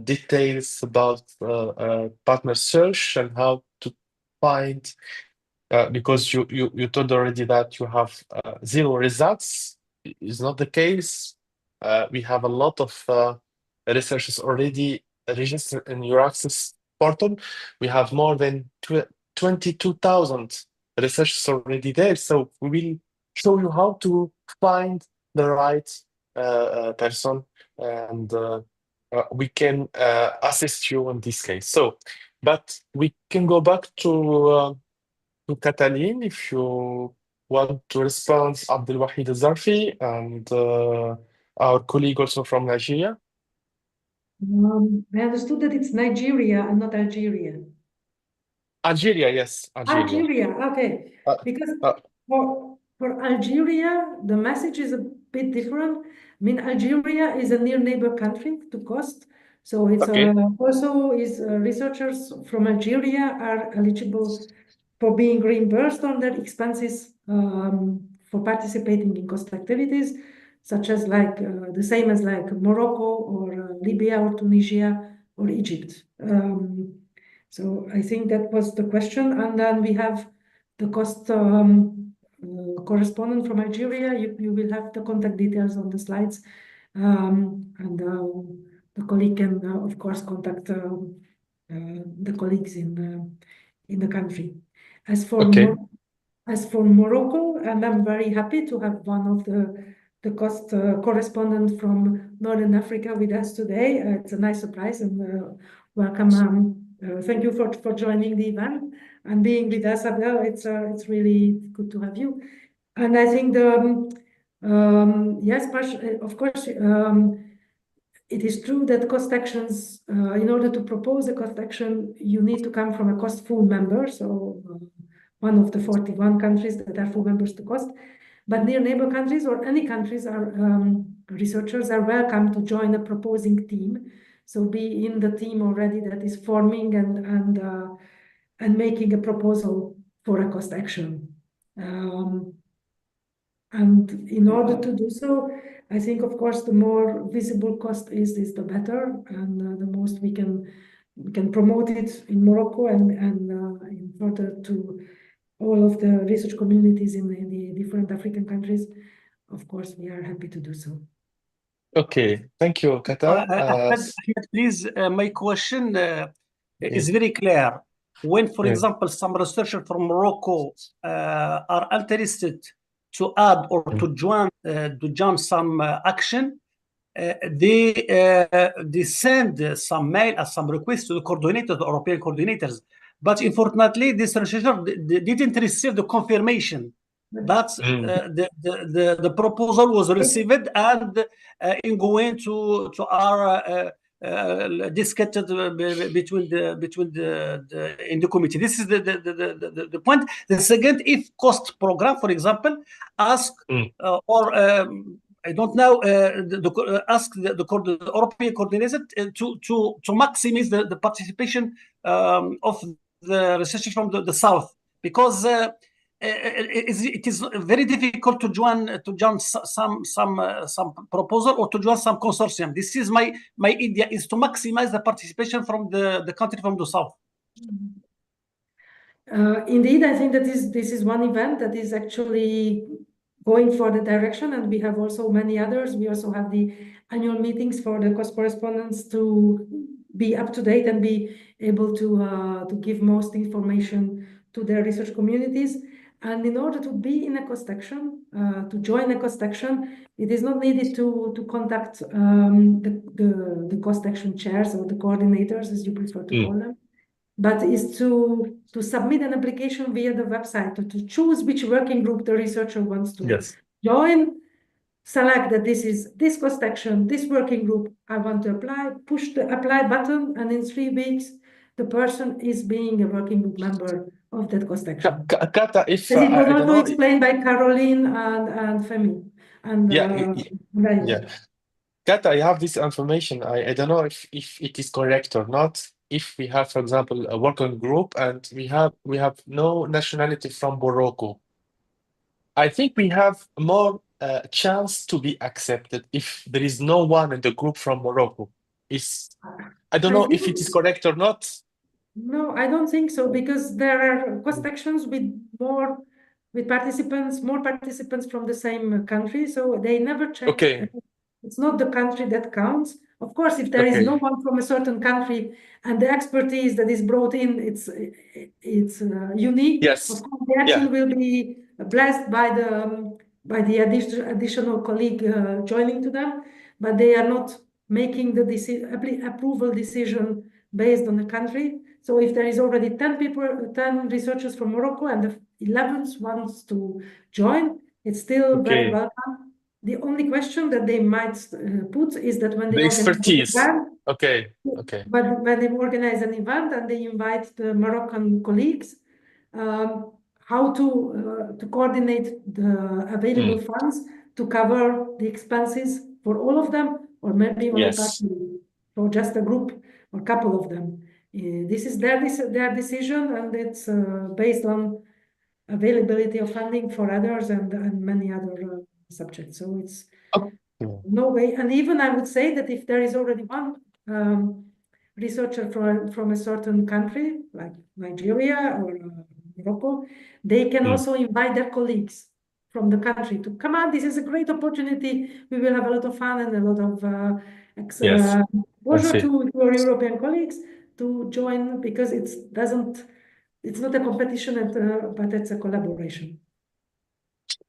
details about partner search and how to find, because you told already that you have 0 results. Is not the case. we have a lot of researchers already registered in your access portal. We have more than 22,000 researchers already there. So we will show you how to find the right person, and we can assist you in this case. So, but we can go back to Catalin if you want to respond, Abdelwahid Zarfi, and our colleague also from Nigeria. I understood that it's Nigeria and not Algeria. Algeria, yes, Algeria. Algeria, okay. Because for Algeria, the message is a bit different. I mean, Algeria is a near neighbor country to COST. So it's also researchers from Algeria are eligible for being reimbursed on their expenses for participating in COST activities, such as like the same as like Morocco or Libya or Tunisia or Egypt. So I think that was the question. And then we have the COST correspondent from Algeria. You will have the contact details on the slides. And the colleague can, of course, contact the colleagues in the country. As for Morocco, and I'm very happy to have one of the COST correspondent from Northern Africa with us today. It's a nice surprise, and welcome. Thank you for joining the event and being with us, Abdel. It's really good to have you. And I think yes, of course, it is true that COST actions, in order to propose a COST action, you need to come from a COST full member. So one of the 41 countries that are full members to COST. But near neighbor countries or any countries researchers are welcome to join a proposing team. So be in the team already that is forming and making a proposal for a COST action. And in order to do so, I think, of course, the more visible COST is the better, and the most we can promote it in Morocco and in further to all of the research communities in the different African countries. Of course, we are happy to do so. Okay, thank you, Kata. Ahmed, please, my question is very clear. When, for example, some researchers from Morocco are interested to add or to join some action, they send some mail as some request to the coordinators, the European coordinators. But unfortunately, this researcher didn't receive the confirmation that the proposal was received and in going to our discussed between the in the committee. This is the point. The second, if COST program, for example, ask or I don't know, ask the European coordinator to maximize the participation of the researchers from the south, because it is very difficult to join some proposal or to join some consortium. This is my idea, is to maximize the participation from the country from the south. Indeed, I think that this is one event that is actually going for the direction, and we have also many others. We also have the annual meetings for the COST correspondents to be up to date and be able to give most information to their research communities. And in order to be in a COST action, to join a COST action, it is not needed to contact the COST action chairs or the coordinators, as you prefer to call them, but is to submit an application via the website, or to choose which working group the researcher wants to join, select that this is this COST action, this working group I want to apply, push the apply button, and in 3 weeks, the person is being a working group member of that COST action. Kata, if it was also explained by Caroline and Femi. And Kata, I have this information. I don't know if it is correct or not. If we have, for example, a working group and we have no nationality from Morocco, I think we have more chance to be accepted if there is no one in the group from Morocco. I don't know if it is correct or not. No, I don't think so, because there are COST actions with more participants from the same country, so they never check It's not the country that counts. Of course, if there is no one from a certain country and the expertise that is brought in, it's unique. Yes. Of course, the action will be blessed by the additional colleague joining to them, but they are not making the approval decision based on the country. So if there is already 10 people, 10 researchers from Morocco, and the 11th wants to join, it's still very welcome. The only question that they might put is that when they the expertise. But when they organize an event and they invite the Moroccan colleagues, how to coordinate the available funds to cover the expenses for all of them, or maybe only partially for just a group or couple of them. This is their decision, and it's based on availability of funding for others and many other subjects. So it's no way. And even I would say that if there is already one researcher from a certain country, like Nigeria or Morocco, they can also invite their colleagues from the country to come on. This is a great opportunity. We will have a lot of fun and a lot of exposure to your European colleagues to join, because it's not a competition, but it's a collaboration.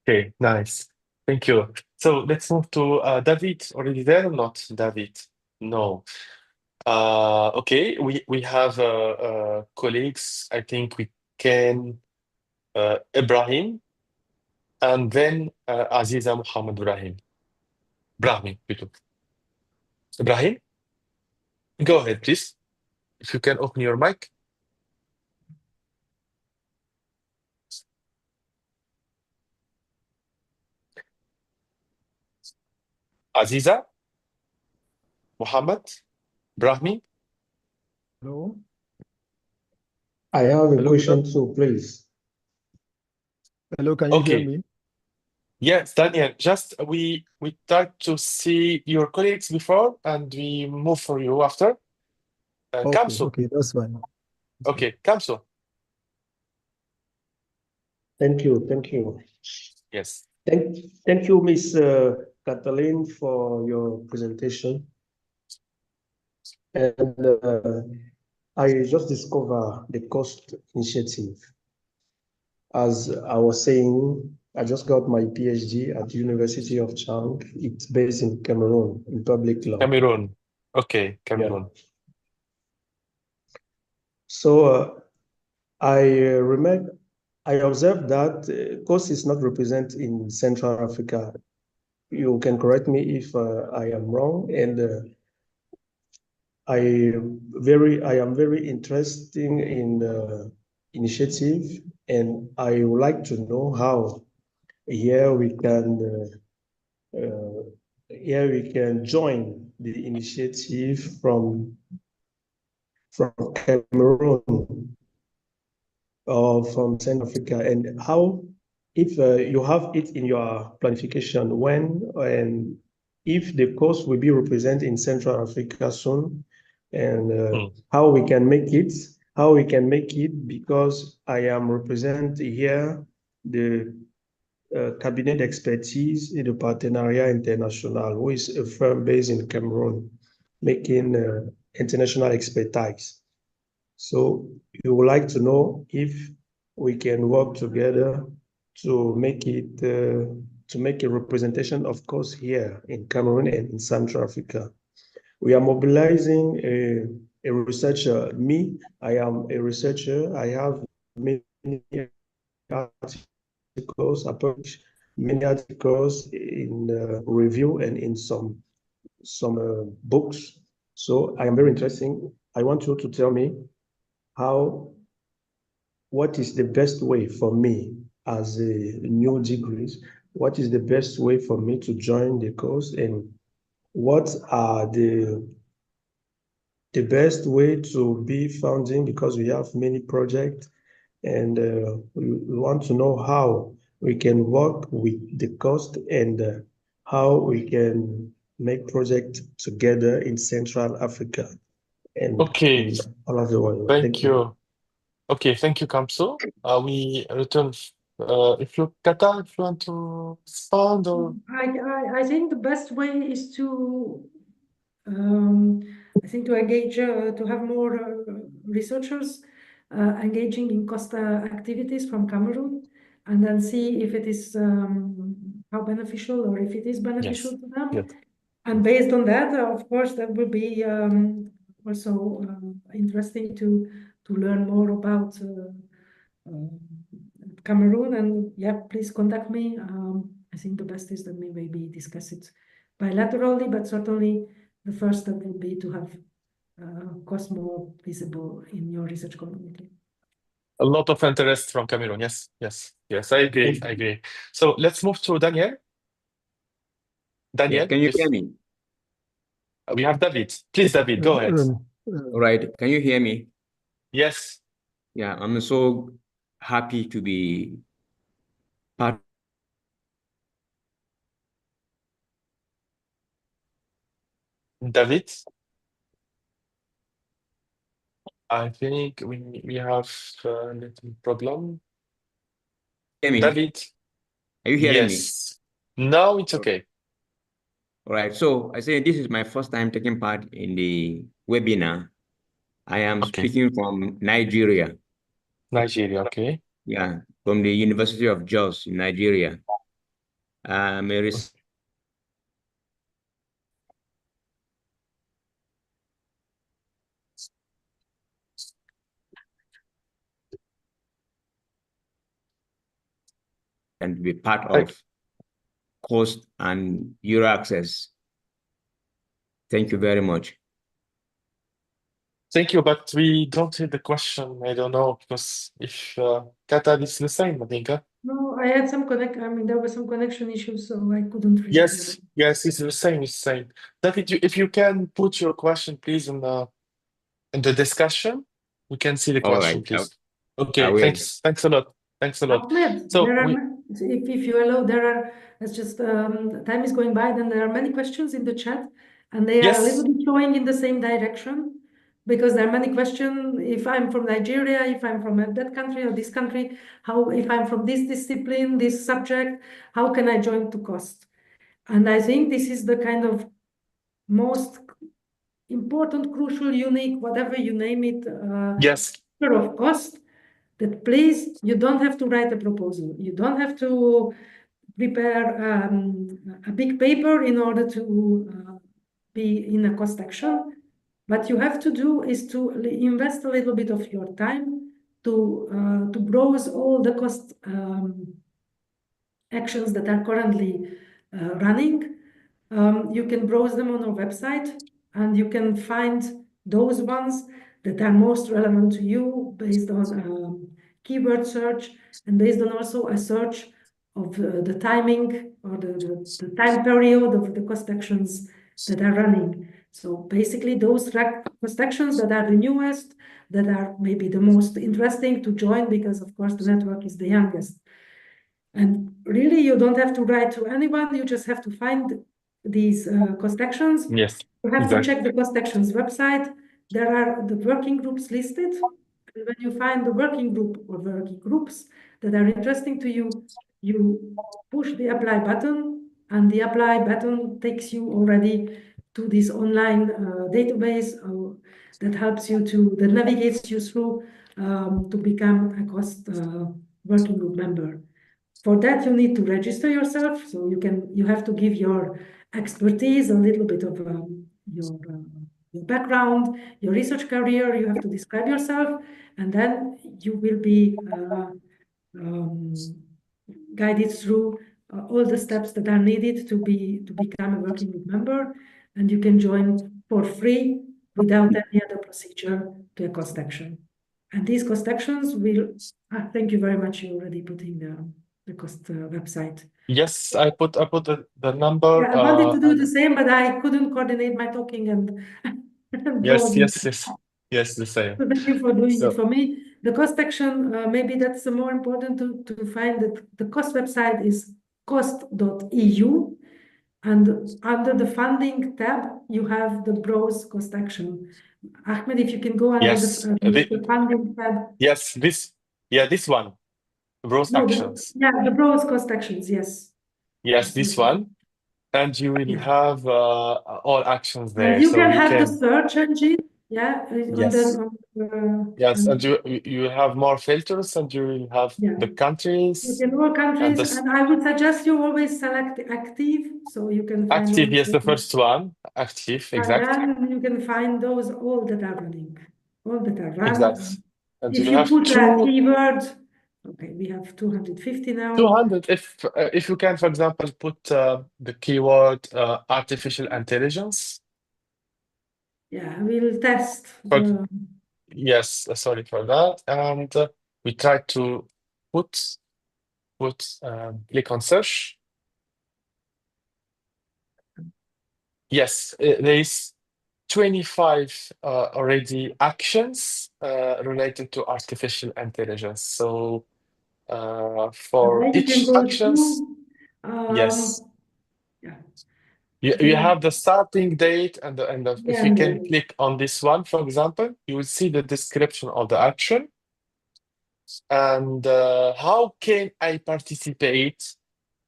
Okay, nice. Thank you. So let's move to David. Already there or not, David? No. Okay, we have colleagues. I think we can Ibrahim, and then Aziza Muhammad Ibrahim. Brahmi, plutôt. Ibrahim, go ahead, please. If you can open your mic. Aziza, Muhammad, Brahmi. Hello. I have a question too, please. Hello, can you hear me? Yes, Daniel. Just we tried to see your colleagues before, and we move for you after. Kamso. Okay, that's fine. Okay, Kamso. Thank you. Yes. Thank you, Miss Kathleen, for your presentation. And I just discovered the cost initiative. As I was saying, I just got my PhD at the University of Chang. It's based in Cameroon, in public law. Cameroon. Okay, Cameroon. Yeah. So I observed that cost is not represented in Central Africa. You can correct me if I am wrong, and I am very interested in the initiative, and I would like to know how here we can join the initiative from Cameroon or from Central Africa, and how, if you have it in your planification, when and if the cost will be represented in Central Africa soon, and how we can make it, because I am representing here the cabinet expertise in the Partenariat International, who is a firm based in Cameroon, making international expertise. So we would like to know if we can work together to make it to make a representation, of course, here in Cameroon and in Central Africa. We are mobilizing a researcher. Me, I am a researcher. I have many articles, I publish many articles in review and in some books. So I am very interested. I want you to tell me what is the best way for me as a new degree? What is the best way for me to join the course, and what are the best way to be funding, because we have many projects, and we want to know how we can work with the cost, and how we can make projects together in Central Africa and Okay. in all of the world. Thank you. Okay, thank you, Kamso. We return If you, Kata, if you want to respond or I think the best way is to I think to engage to have more researchers engaging in cost activities from Cameroon, and then see if it is how beneficial or if it is beneficial yes, to them. yes. And based on that, of course, that will be also interesting to learn more about Cameroon. And yeah, please contact me. I think the best is that we maybe discuss it bilaterally, but certainly the first step would be to have cost more visible in your research community. A lot of interest from Cameroon. Yes, yes, yes. I agree. I agree. So let's move to Daniel. Daniel, Yeah, can you please. hear me? We have David. Please, David, go ahead. All right, can you hear me? Yes. Yeah, I'm so happy to be part. David, I think we have a little problem. Hear me? David, Are you hearing me? yes. Now it's okay. All right, so I say this is my first time taking part in the webinar. I am Okay. speaking from Nigeria. Nigeria, okay. Yeah, from the University of Jos in Nigeria. I'm a and be part of cost and Euro access. Thank you very much. Thank you, but we don't hear the question. I don't know, because if Qatar is the same, I think. No, I had some there were some connection issues, so I couldn't really Yes, yes, it's the same. It's the same. David, if you can put your question, please, in the discussion, we can see the All question, right, please. I Okay, will. thanks a lot. Thanks a lot. Ahmed, So there are, if you allow, there are, it's just time is going by, then there are many questions in the chat, and they are a little bit going in the same direction, because there are many questions. If I'm from Nigeria, if I'm from that country or this country, how, if I'm from this discipline, this subject, how can I join to cost? And I think this is the kind of most important, crucial, unique, whatever you name it, of cost, that please, you don't have to write a proposal. You don't have to prepare a big paper in order to be in a cost action. What you have to do is to invest a little bit of your time to browse all the cost actions that are currently running. You can browse them on our website, and you can find those ones that are most relevant to you based on keyword search and based on also a search of the timing or the time period of the cost actions that are running. So basically those cost actions that are the newest, that are maybe the most interesting to join, because of course the network is the youngest. And really, you don't have to write to anyone. You just have to find these cost actions. Yes, you have to check the cost actions website. There are the working groups listed. And when you find the working group or working groups that are interesting to you, you push the apply button, and the apply button takes you already to this online database that helps you that navigates you through to become a cost working group member. For that, you need to register yourself. So you have to give your expertise, a little bit of your background, your research career. You have to describe yourself, and then you will be guided through all the steps that are needed to become a working group member, and you can join for free without any other procedure to a cost action. And these cost actions will. Thank you very much. You already put in the cost website. Yes, I put the number. Yeah, I wanted to do the same, but I couldn't coordinate my talking and yes, the same. So thank you for doing it for me. The cost action, maybe that's more important to find that the cost website is cost.eu, and under the funding tab, you have the browse cost action. Ahmed, if you can go under the funding tab. Yes, this one. Browse No, actions. the browse cost actions, yes. Yes, this one. And you will have all actions there. And you So can you have can, the search engine, yes, and and you will have more filters, and you will have the countries. in all countries, and and I would suggest you always select active, so you can find active. all Yes, the first one, active, exact. And then you can find those all that are running, all that are run. Exact. And If you you have put a two keyword, okay, we have 250 now. 200. If you can, for example, put the keyword artificial intelligence. Yeah, we'll test. Yes, sorry for that. And we try to put click on search. Yes, there is 25 already actions related to artificial intelligence. So for each actions, yes. Yeah. You have the starting date and if you can click on this one, for example, you will see the description of the action and how can I participate.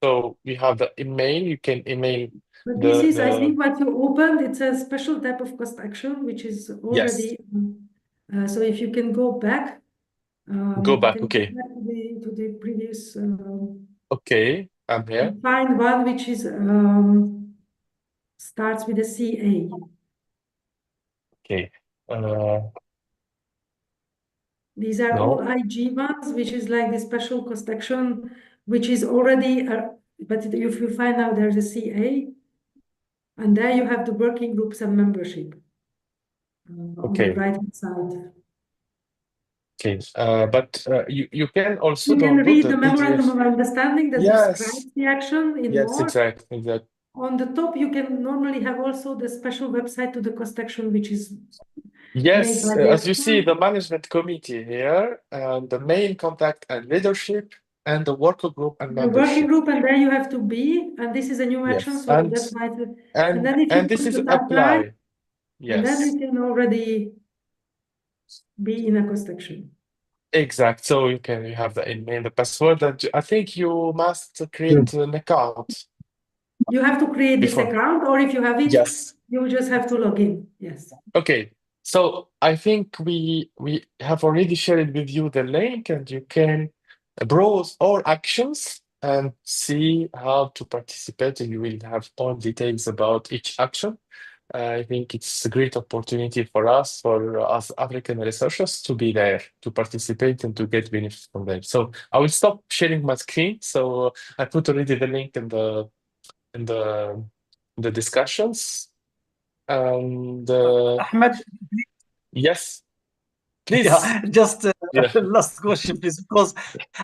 So we have the email. You can email. But this is, I think, what you opened. It's a special type of cost action, which is already. Yes. So if you can go back. Go back. Okay. Back to the previous. Okay, I'm here. Find one which is starts with a CA. Okay. These are all IG ones, which is like the special cost action, which is already, but if you find out there's a CA, and there you have the working groups and membership on the right-hand side. Okay, but you can also you can read the PDF. memorandum of understanding that describes the action in more. Exactly. On the top, you can normally have also the special website to the cost action, which is yes, as you see, the management committee here, and the main contact and leadership, and the working group and membership. The working group, and there you have to be, and this is a new action, so that's why. And then if you this is apply. Yes. And then you can already be in a cost action. Exact. So you have the email, the password, and I think you must create an account. You have to create this account, or if you have it, you just have to log in. Yes. Okay. So I think we have already shared with you the link, and you can browse all actions and see how to participate, and you will have all details about each action. I think it's a great opportunity for us African researchers to be there, to participate and to get benefits from them. So I will stop sharing my screen. So I put already the link in the discussions. And Ahmed, yes, please. Yeah, just last question, please, because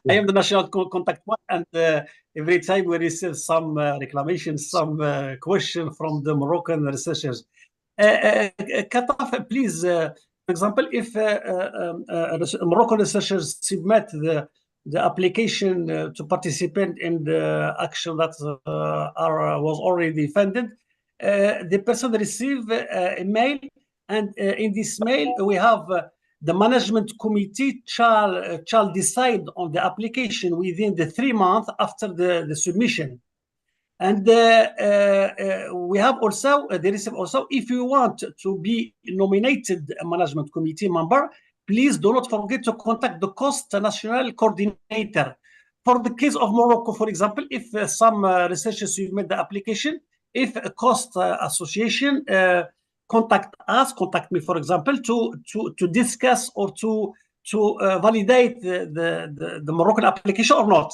I am the national contact one, and every time we receive some reclamations, some question from the Moroccan researchers. Kataf, please, for example, if Moroccan researchers submit the application to participate in the action that was already funded, the person receive a mail, and in this mail we have the management committee shall decide on the application within the 3 months after the submission. And we have also, there is also, if you want to be nominated a management committee member, please do not forget to contact the cost national coordinator. For the case of Morocco, for example, if some researchers submit the application, if a cost association contact me, for example, to discuss or to validate the Moroccan application or not.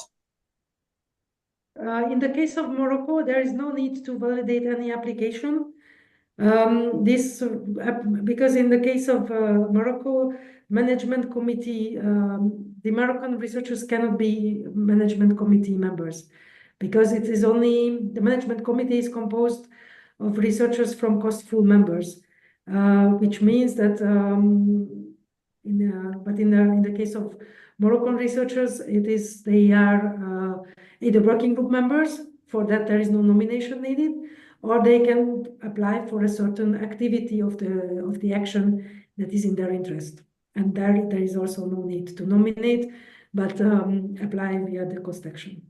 In the case of Morocco, there is no need to validate any application. Because in the case of Morocco management committee, the Moroccan researchers cannot be management committee members, because it is only the management committee is composed of researchers from costful members, which means that in the case of Moroccan researchers, they are either working group members. For that, there is no nomination needed, or they can apply for a certain activity of the action that is in their interest. And there is also no need to nominate. but apply via the cost action.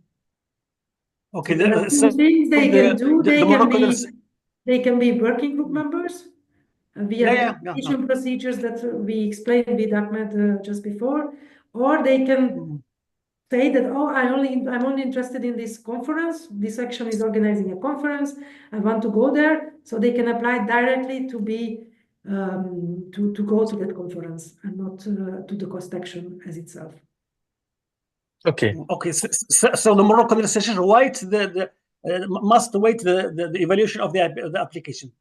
Okay, So there are two things they can do. They can be working group members via the application procedures that we explained with Ahmed just before, or they can say that, oh, I'm only interested in this conference. This section is organizing a conference. I want to go there, so they can apply directly to be to go to that conference and not to the cost action as itself. Okay. Okay. So the Moroccan researchers must wait the evaluation of the application.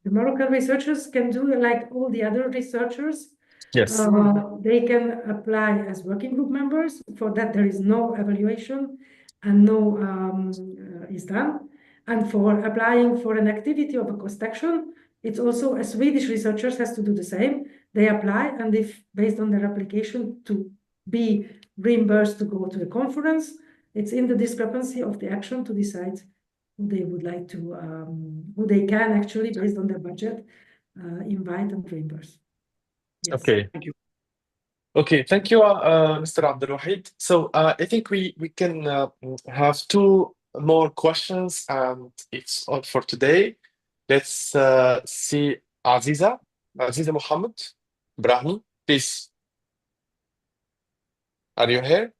The Moroccan researchers can do like all the other researchers. Yes. They can apply as working group members. For that, there is no evaluation and no is done. And for applying for an activity of a cost action, it's also a Swedish researchers has to do the same. They apply, and if based on their application to be reimbursed to go to the conference, it's in the discrepancy of the action to decide who they would like to, who they can actually, based on their budget, invite and reimburse. Yes. Okay. Thank you. Okay, thank you, Mr. Abdelwahid. So I think we can have two more questions, and it's all for today. Let's see Aziza Mohammed Brahmi, please. Are you here?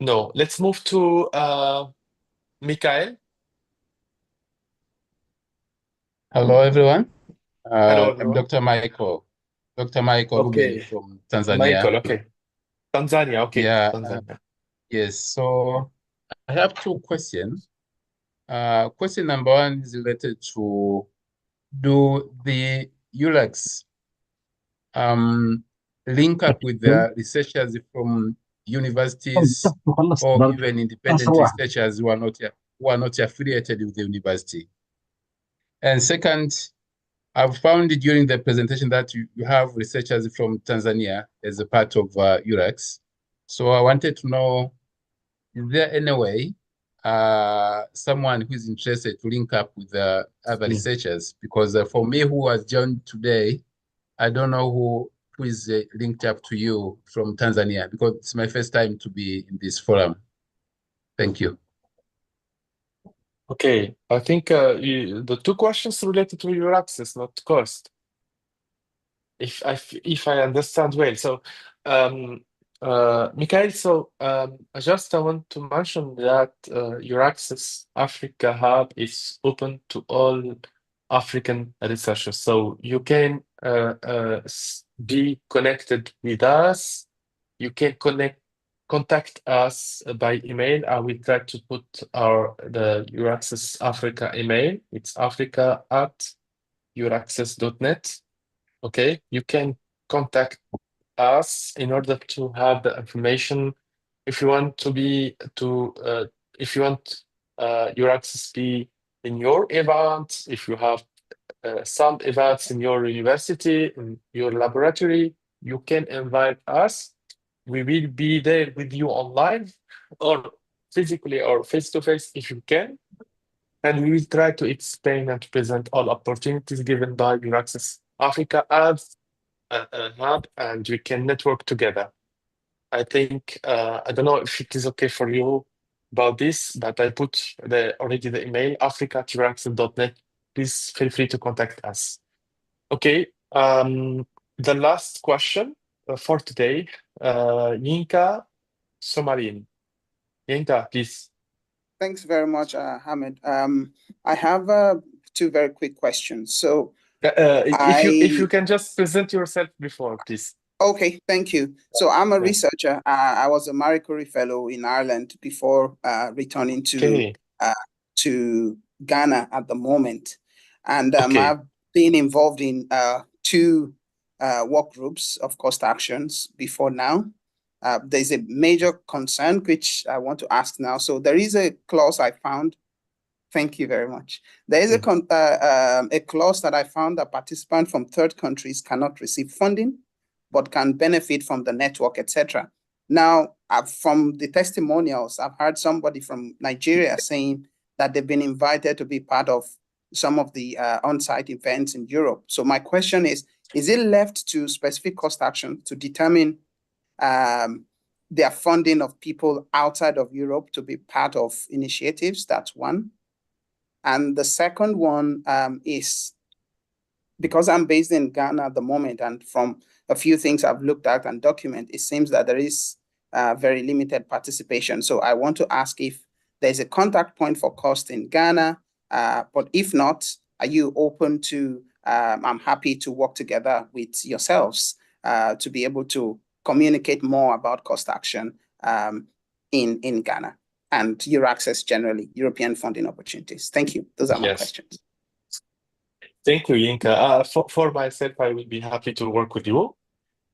No. Let's move to Mikhail. Hello, everyone. Hello, I'm Dr. Michael. Dr. Michael Okay. Rumeli from Tanzania. Michael, okay. Tanzania, okay. Yeah. Tanzania. Yes. So I have two questions. Question number one is related to, do the ULACs link up with the researchers from universities or even independent researchers who are not affiliated with the university? And second, I've found during the presentation that you have researchers from Tanzania as a part of URAX. So I wanted to know, is there any way someone who is interested to link up with other researchers? Because for me, who has joined today, I don't know who is linked up to you from Tanzania, because it's my first time to be in this forum. Thank you. Okay, I think the two questions related to your access, not cost. If I understand well. So, Mikhail, so I want to mention that your Access Africa Hub is open to all African researchers. So you can be connected with us. You can contact us by email. I will try to put the Euraccess Africa email. It's africa@euraccess.net. Okay, you can contact us in order to have the information. If you want if you want your access be in your event, if you have some events in your university, in your laboratory, you can invite us. We will be there with you online or physically or face-to-face if you can. And we will try to explain and present all opportunities given by Euraccess Africa as a hub, and we can network together. I think, I don't know if it is okay for you about this, but I put already the email, africa@euraccess.net. Please feel free to contact us. Okay, the last question for today, Yinka Somarin. Yinka, please. Thanks very much, Hamid. I have two very quick questions. So, if you can just present yourself before, please. Okay, thank you. So I'm a researcher. I was a Marie Curie Fellow in Ireland before returning to Ghana at the moment. And I've been involved in two work groups of cost actions before now. There's a major concern which I want to ask now. So there is a clause I found. Thank you very much. There is a clause that I found that participants from third countries cannot receive funding, but can benefit from the network, etc. Now, from the testimonials, I've heard somebody from Nigeria saying that they've been invited to be part of some of the on-site events in Europe. So my question is it left to specific cost action to determine their funding of people outside of Europe to be part of initiatives? That's one. And the second one is, because I'm based in Ghana at the moment, and from a few things I've looked at and document, it seems that there is very limited participation. So I want to ask if there's a contact point for cost in Ghana, but if not, are you open to, I'm happy to work together with yourselves to be able to communicate more about cost action in Ghana and Euraccess generally, European funding opportunities. Thank you. Those are my questions. Thank you, Yinka. For myself, I will be happy to work with you.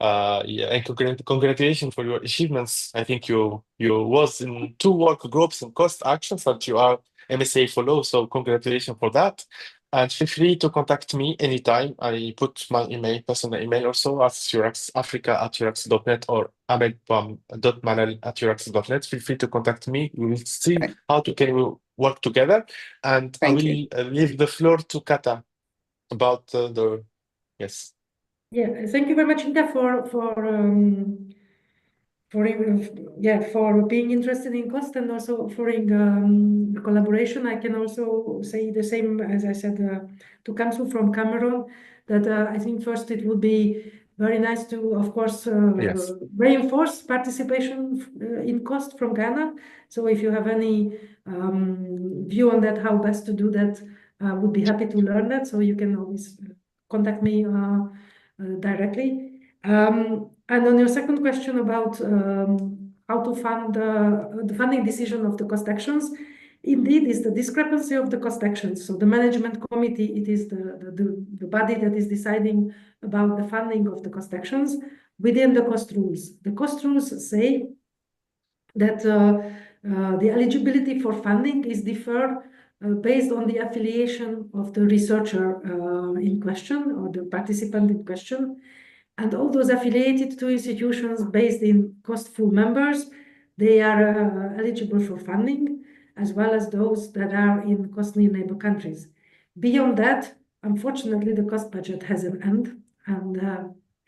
And congratulations for your achievements. I think you was in 2 work groups in cost actions, and you are MSA follow. So congratulations for that. And feel free to contact me anytime. I put my personal email also at uraxafrica@urax.net or ahmed.manal@urax.net. Feel free to contact me. We will see how can we work together. And I will leave the floor to Kata about yes. Yeah, thank you very much, Inga, for being interested in cost and also for the collaboration. I can also say the same as I said to Kamsu from Cameroon, that I think first it would be very nice to, of course, reinforce participation in cost from Ghana. So if you have any view on that, how best to do that, would be happy to learn that. So you can always contact me directly. And on your second question about how to fund the funding decision of the cost actions, indeed, is the discrepancy of the cost actions. So the management committee, it is the body that is deciding about the funding of the cost actions within the cost rules. The cost rules say that the eligibility for funding is deferred based on the affiliation of the researcher in question or the participant in question. And all those affiliated to institutions based in cost-full members, they are eligible for funding, as well as those that are in cost-near neighbor countries. Beyond that, unfortunately, the cost budget has an end. And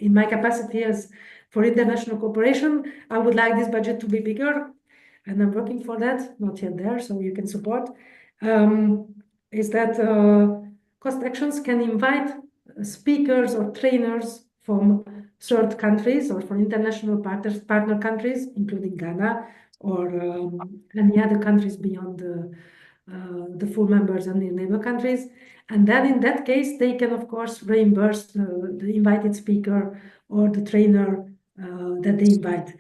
in my capacity as for international cooperation, I would like this budget to be bigger, and I'm working for that, not yet there, so you can support, is that cost actions can invite speakers or trainers from third countries or from international partner countries, including Ghana or any other countries beyond the full members and the neighbor countries. And then in that case, they can, of course, reimburse the invited speaker or the trainer that they invite.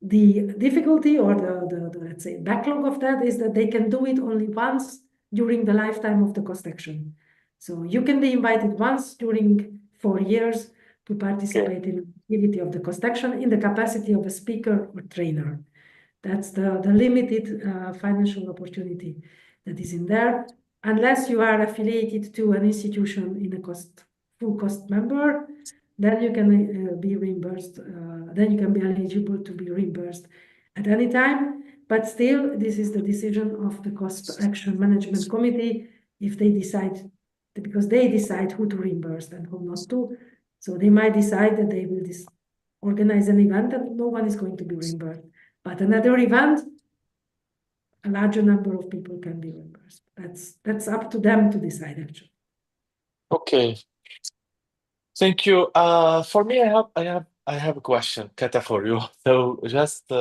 The difficulty or the let's say backlog of that is that they can do it only once during the lifetime of the cost action. So you can be invited once during 4 years to participate in the activity of the cost action in the capacity of a speaker or trainer. That's the limited financial opportunity that is in there, unless you are affiliated to an institution in a full cost member. Then you can be reimbursed. Then you can be eligible to be reimbursed at any time. But still, this is the decision of the Cost Action Management Committee if they decide, because they decide who to reimburse and who not to. So they might decide that they will organize an event and no one is going to be reimbursed. But another event, a larger number of people can be reimbursed. That's up to them to decide, actually. Okay. Thank you. For me, I have a question, Kata, for you. So just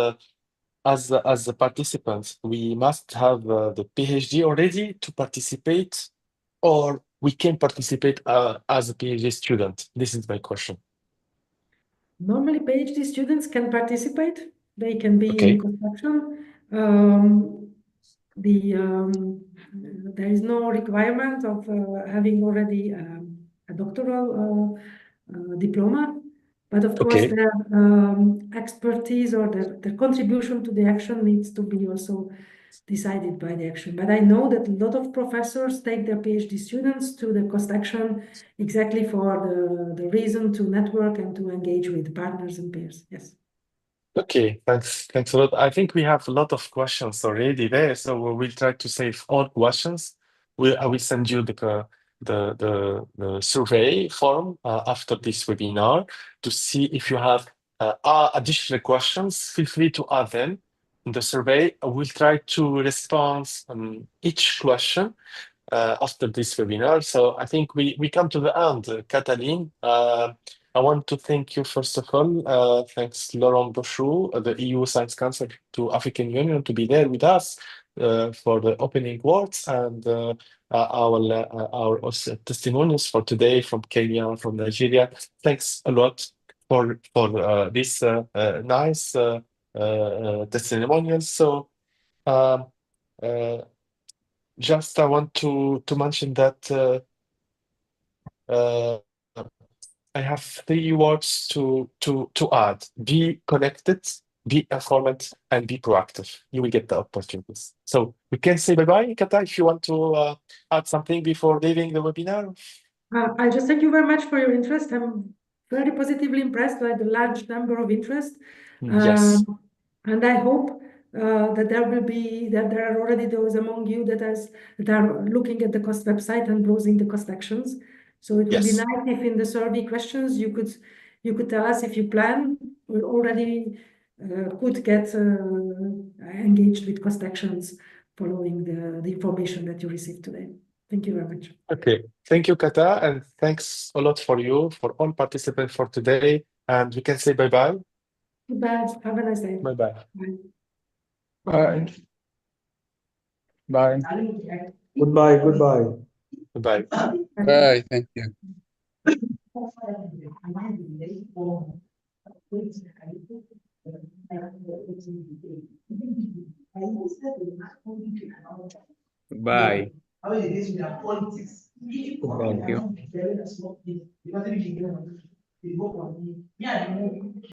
as a participant, we must have the PhD already to participate, or we can participate as a PhD student. This is my question. Normally, PhD students can participate. They can be in construction. There is no requirement of having already a doctoral diploma, but of course their expertise or their contribution to the action needs to be also decided by the action. But I know that a lot of professors take their PhD students to the cost action exactly for the reason to network and to engage with partners and peers. Yes. Okay, thanks a lot. I think we have a lot of questions already there, so we'll try to save all questions I will send you the survey form after this webinar to see if you have additional questions. Feel free to add them in the survey. I will try to respond each question after this webinar. So I think we come to the end. Katalin, I want to thank you first of all. Thanks Laurent Bochou, the EU Science Council to African Union, to be there with us for the opening words and our testimonials for today from Kenya, from Nigeria. Thanks a lot for this nice testimonials. So just I want to mention that I have 3 words to add: be connected, be informed, and be proactive. You will get the opportunities. So we can say bye-bye, Kata, if you want to add something before leaving the webinar. I just thank you very much for your interest. I'm very positively impressed by the large number of interest. Yes. And I hope that there are already those among you that are looking at the cost website and browsing the cost actions. So it would be nice if in the survey questions you could tell us if you plan or already could get engaged with cost actions following the information that you received today. Thank you very much. Okay, thank you, Kata, and thanks a lot for all participants for today. And we can say bye-bye. Goodbye. Have a nice day. Bye-bye. Bye. Bye. Goodbye. Goodbye. Goodbye. Bye. Thank you. Bye. Thank you.